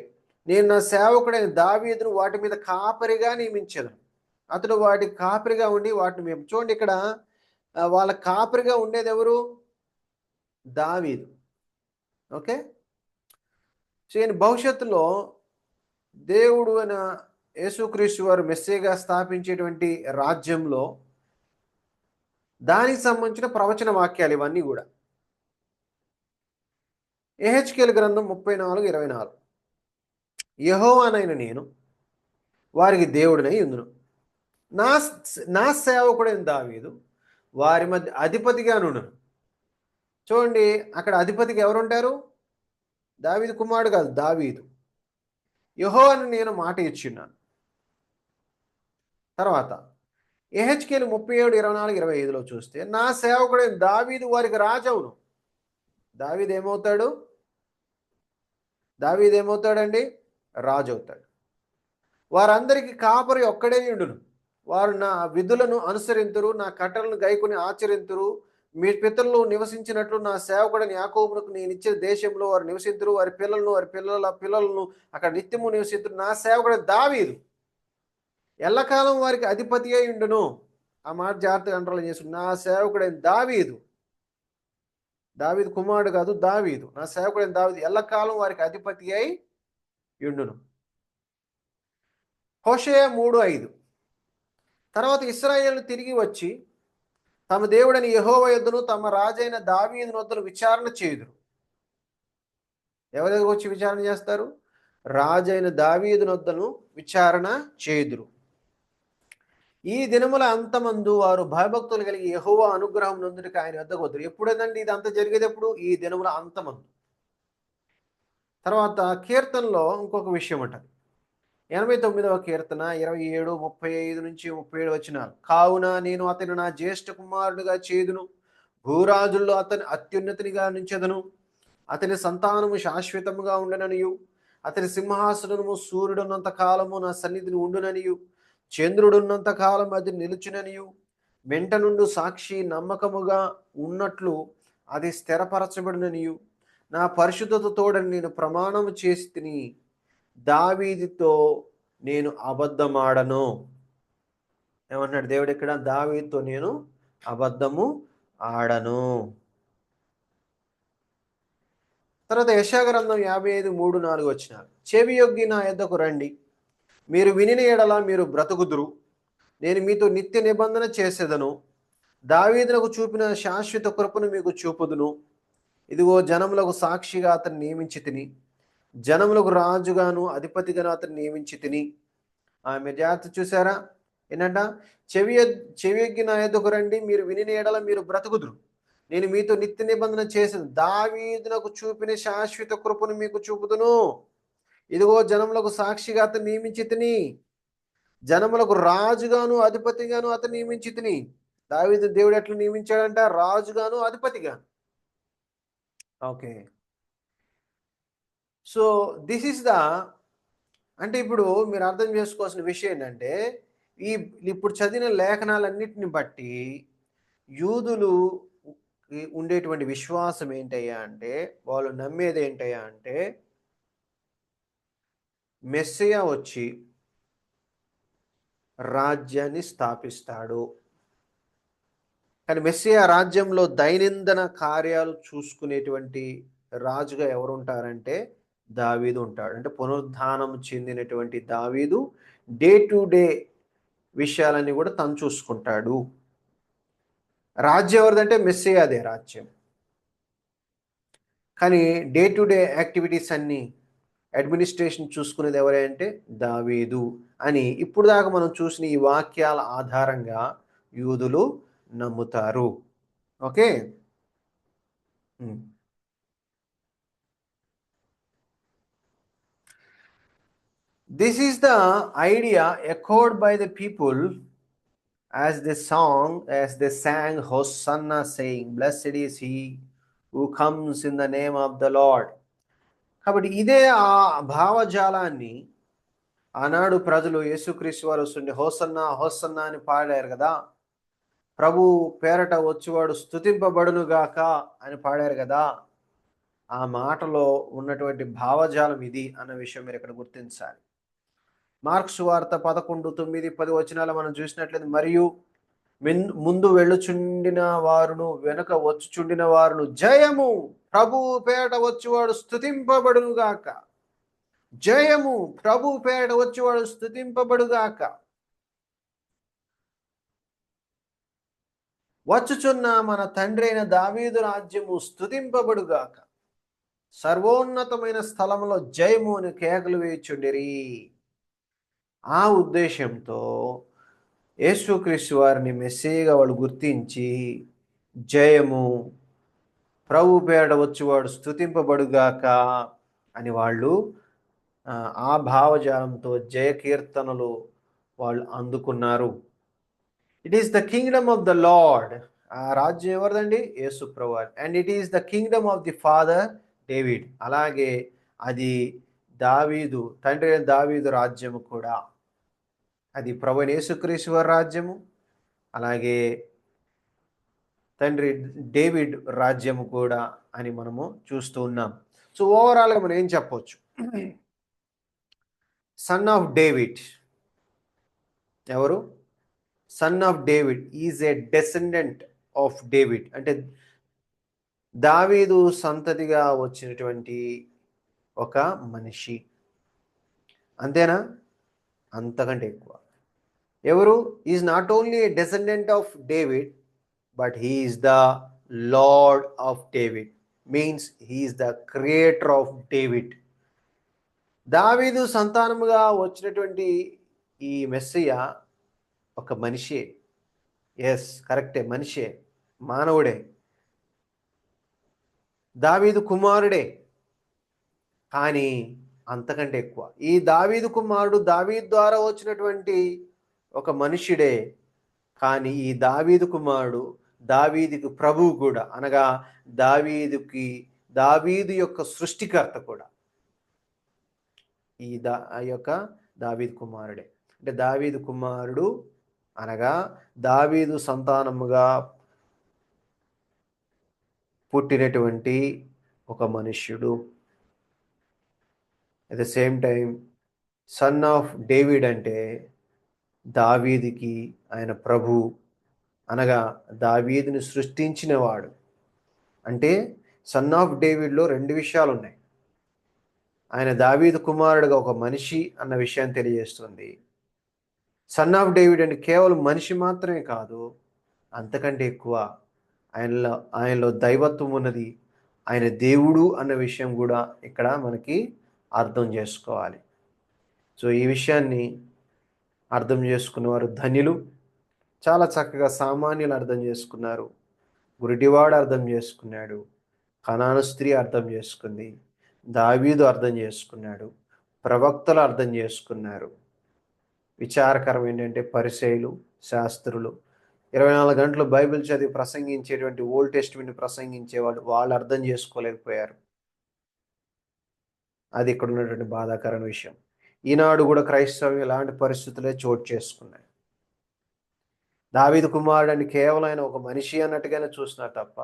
నేను నా సేవకుడైన దావీదును వాటి మీద కాపరిగా నియమించను, అతడు వాటికి కాపరిగా ఉండి వాటిని మేపు. చూడండి, ఇక్కడ వాళ్ళ కాపరిగా ఉండేది ఎవరు? దావీదు. ఓకే, సో ఈయన భవిష్యత్తులో దేవుడు అయిన యేసుక్రీస్తు వారు మెస్సీగా స్థాపించేటువంటి రాజ్యంలో దానికి సంబంధించిన ప్రవచన వాక్యాలు ఇవన్నీ కూడా. యెహెజ్కేలు గ్రంథం 34:24. యెహోవానైన నేను వారికి దేవుడినై ఉందును, నా సేవకుడైన దావీదు వారి మధ్య అధిపతిగా నుండును. చూడండి, అక్కడ అధిపతిగా ఎవరుంటారు? దావీదు కుమారుడు కాదు, దావీదు. యెహోవాను నేను మాట ఇచ్చున్నాను. తర్వాత యెహెజ్కేలు 37:24-25లో చూస్తే, నా సేవకుడైన దావీదు వారికి రాజవును. దావీదు ఏమవుతాడండి? రాజు అవుతాడు. వారందరికీ కాపరి ఒక్కడే ఉండును. వారు నా విధులను అనుసరింతురు, నా కట్టలను గైకొని ఆచరింతురు. మీ పితరులు నివసించినట్లు నా సేవకుడైన యాకోబునకు నేను ఇచ్చిన దేశంలో వారు నివసింతురు. వారి పిల్లలను, వారి పిల్లల పిల్లలను అక్కడ నిత్యము నివసింతురు. నా సేవకుడైన దావీదు ఎల్లకాలం వారికి అధిపతి అయి ఉండును. ఆ మాట జాగ్రత్తగా అండర్లైన్ చేసుకుని, నా సేవకుడైన దావీదు, దావీదు కుమారుడు కాదు, దావీదు, నా సేవకుడైన దావీదు ఎల్లకాలం వారికి అధిపతి అయి ఉండును. హోషేయ 3:5. తర్వాత ఇశ్రాయేలు తిరిగి వచ్చి తమ దేవుడైన యెహోవా యొద్దను తమ రాజైన దావీదు వద్దను విచారణ చేయుదురు. ఎవరి దగ్గరకు వచ్చి విచారణ చేస్తారు? రాజైన దావీదు వద్దను విచారణ చేయుదురు. ఈ దినముల అంతమందు వారు భయభక్తులు కలిగి యెహోవా అనుగ్రహం నొందుటకు ఆయన వద్దకు వద్దరు. ఎప్పుడేదండి ఇది అంత జరిగేది? ఎప్పుడు? ఈ దినముల అంతమందు. తర్వాత కీర్తనలో ఇంకొక విషయం అంటారు. 89వ కీర్తన 27, 35 నుంచి 37 వచనాలు. కావున నేను అతని నా జ్యేష్ఠ కుమారుడిగా చేదును, భూరాజుల్లో అతని అత్యున్నతినిగా నుంచెదను. అతని సంతానము శాశ్వతముగా ఉండననియు, అతని సింహాసనము సూర్యుడున్నంత కాలము నా సన్నిధిని ఉండుననియు, చంద్రుడున్నంత కాలం అది నిలుచుననియు, మెంట నుండి సాక్షి నమ్మకముగా ఉన్నట్లు అది స్థిరపరచబడిననియు, నా పరిశుద్ధత తోడని నేను ప్రమాణము చేసి తిని, దావీదుతో నేను అబద్ధమాడను. ఏమంటున్నాడు దేవుడు ఇక్కడ? దావీదుతో నేను అబద్ధము ఆడను. తర్వాత యెషయా గ్రంథం 55:3-4 వచనాలు. చెవి యొగ్గి నా యొద్దకు రండి, మీరు వినిన ఎడల మీరు బ్రతుకుదురు. నేను మీతో నిత్య నిబంధన చేసేదను, దావీదునకు చూపిన శాశ్వత కృపను మీకు చూపుదును. ఇదిగో జనములకు సాక్షిగా అతన్ని నియమించి తిని, జనములకు రాజుగాను అధిపతిగాను అతన్ని నియమించి తిని. మీరు జాగ్రత్త చూసారా? ఏంటంట? చెవియొగ్గి నా యొద్దకు రండి, మీరు వినిన ఎడల మీరు బ్రతుకుదురు. నేను మీతో నిత్య నిబంధన చేసిన దావీదునకు చూపిన శాశ్వత కృపను మీకు చూపుదును. ఇదిగో జనములకు సాక్షిగా అతన్ని నియమించి తిని, జనములకు రాజుగాను అధిపతిగాను అతన్ని నియమించి తిని. దావీదు దేవుడు ఎట్లా నియమించాడంట? రాజుగాను అధిపతిగాను. Okay. So this is the, అంటే ఇప్పుడు మీరు అర్థం చేసుకోవాల్సిన విషయం ఏంటంటే, ఇప్పుడు చదివిన లేఖనాలన్నిటిని బట్టి యూదులు ఉండేటువంటి విశ్వాసం ఏంటయ్యా అంటే, వాళ్ళు నమ్మేది ఏంటయ్యా అంటే, మెస్సియా వచ్చి రాజ్యాన్ని స్థాపిస్తాడు. కానీ మెస్సియా రాజ్యంలో దైనందిన కార్యాలు చూసుకునేటువంటి రాజుగా ఎవరు ఉంటారంటే దావీదు ఉంటాడు. అంటే పునరుద్ధానం చెందినటువంటి దావీదు డే టు డే విషయాలన్నీ కూడా తను చూసుకుంటాడు. రాజ్యం ఎవరిదంటే మెస్సియాదే రాజ్యం. కానీ డే టు డే యాక్టివిటీస్ అన్నీ అడ్మినిస్ట్రేషన్ చూసుకునేది ఎవరంటే దావీదు అని ఇప్పుడు దాకా మనం చూసిన ఈ వాక్యాల ఆధారంగా యూదులు నమ్ముతారు. Okay. This is the idea echoed by the people as they sang Hosanna, saying, "Blessed is he who comes in the name of the Lord." కాబట్టి ఇదే ఆ భావజాలాన్ని ఆనాడు ప్రజలు యేసుక్రీస్తు వారు వస్తుండే హోసన్నా హోసన్నా అని పాడారు కదా. ప్రభు పేరట వచ్చేవాడు స్తుతింపబడునుగాక అని పాడారు కదా. ఆ మాటలో ఉన్నటువంటి భావజాలం ఇది అన్న విషయం మీరు ఇక్కడ గుర్తించాలి. మార్కు సువార్త 11:9-10 వచనాలు మనం చూసినట్లయితే, మరియు ముందు వెళ్ళుచుండిన వారును వెనుక వచ్చుచుండిన వారును జయము ప్రభు పేరట వచ్చేవాడు స్తుతింపబడునుగాక, జయము ప్రభు పేరట వచ్చేవాడు స్తుతింపబడుగాక, వచ్చుచున్న మన తండ్రి అయిన దావీదు రాజ్యము స్తుతింపబడుగాక, సర్వోన్నతమైన స్థలంలో జయము అని కేకలు వేయుచుండిరి. ఆ ఉద్దేశంతో యేసుక్రీస్తు వారిని మెస్సీగా వాళ్ళు గుర్తించి జయము ప్రభు పేరట వచ్చేవాడు స్తుతింపబడుగాక అని వాళ్ళు ఆ భావజాలంతో జయ కీర్తనలు వాళ్ళు అందుకున్నారు. It is the Kingdom of the lord. ఆ రాజ్యం ఎవరిదండి? యేసు ప్రభువారు. And it is the Kingdom of the father David. అలాగే అది దావీదు, తండ్రి అయిన దావీదు రాజ్యము కూడా. అది ప్రభువైన యేసుక్రీస్తు వారి రాజ్యము. అలాగే తండ్రి డేవిడ్ రాజ్యము కూడా అని మనము చూస్తూ ఉన్నాం. సో ఓవరాల్గా మనం ఏం చెప్పొచ్చు? సన్ ఆఫ్ డేవిడ్ ఎవరు? Son of David is a descendant of David. అంటే దావీదు సంతతిగా వచ్చినటువంటి ఒక మనిషి. అంతేనా? అంతకంటే ఎక్కువ. ఎవరు? Is not only a descendant of David, but he is the lord of David. Means he is the creator of David. దావీదు సంతానముగా వచ్చినటువంటి ఈ మెస్సియా ఒక మనిషే. ఎస్, కరెక్టే, మనిషే, మానవుడే, దావీదు కుమారుడే. కానీ అంతకంటే ఎక్కువ. ఈ దావీదు కుమారుడు దావీదు ద్వారా వచ్చినటువంటి ఒక మనుష్యుడే. కానీ ఈ దావీదు కుమారుడు దావీదుకి ప్రభువు కూడా, అనగా దావీదు యొక్క సృష్టికర్త కూడా ఆ యొక్క దావీదు కుమారుడే. అంటే దావీదు కుమారుడు అనగా దావీదు సంతానముగా పుట్టినటువంటి ఒక మనుష్యుడు. At the same time sun of David అంటే దావీదుకి ఆయన ప్రభు, అనగా దావీదుని సృష్టించినవాడు. అంటే సన్ ఆఫ్ డేవిడ్లో రెండు విషయాలు ఉన్నాయి. ఆయన దావీదు కుమారుడుగా ఒక మనిషి అన్న విషయాన్ని తెలియజేస్తుంది. సన్ ఆఫ్ డేవిడ్ అంటే కేవలం మనిషి మాత్రమే కాదు, అంతకంటే ఎక్కువ ఆయనలో దైవత్వం ఉన్నది, ఆయన దేవుడు అన్న విషయం కూడా ఇక్కడ మనకి అర్థం చేసుకోవాలి. సో ఈ విషయాన్ని అర్థం చేసుకున్నవారు ధన్యులు. చాలా చక్కగా సామాన్యులు అర్థం చేసుకున్నారు, గురిటివాడు అర్థం చేసుకున్నాడు, కనాను స్త్రీ అర్థం చేసుకుంది, దావీదు అర్థం చేసుకున్నాడు, ప్రవక్తలు అర్థం చేసుకున్నారు. విచారకరం ఏంటంటే పరిసయ్యులు, శాస్త్రులు 24 గంటలు బైబిల్ చదివి ప్రసంగించేటువంటి ఓల్డ్ టెస్ట్మెంట్ ప్రసంగించేవాళ్ళు, వాళ్ళు అర్థం చేసుకోలేకపోయారు. అది ఇక్కడ ఉన్నటువంటి బాధాకరమైన విషయం. ఈనాడు కూడా క్రైస్తవం ఇలాంటి పరిస్థితులే చోటు చేసుకున్నాయి. దావీదు కుమారుడు అని కేవలం ఆయన ఒక మనిషి అన్నట్టుగానే చూస్తున్నారు తప్ప,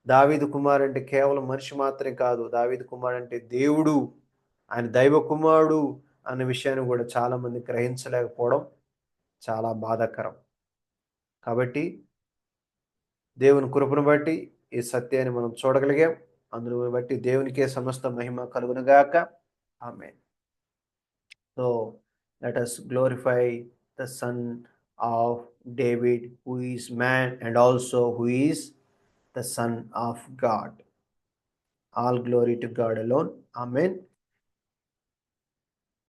దావీదు కుమారుడు అంటే కేవలం మనిషి మాత్రమే కాదు, దావీదు కుమారుడు అంటే దేవుడు, ఆయన దైవ కుమారుడు అన్న విషయాన్ని కూడా చాలామంది గ్రహించలేకపోవడం చాలా బాధాకరం. కాబట్టి దేవుని కృపను బట్టి ఈ సత్యాన్ని మనం చూడగలిగాం. అందును బట్టి దేవునికే సమస్త మహిమ కలుగునుగాక. ఆమేన్. So let us glorify the Son of David, who is man and also who is the Son of God. All glory to God alone. Amen.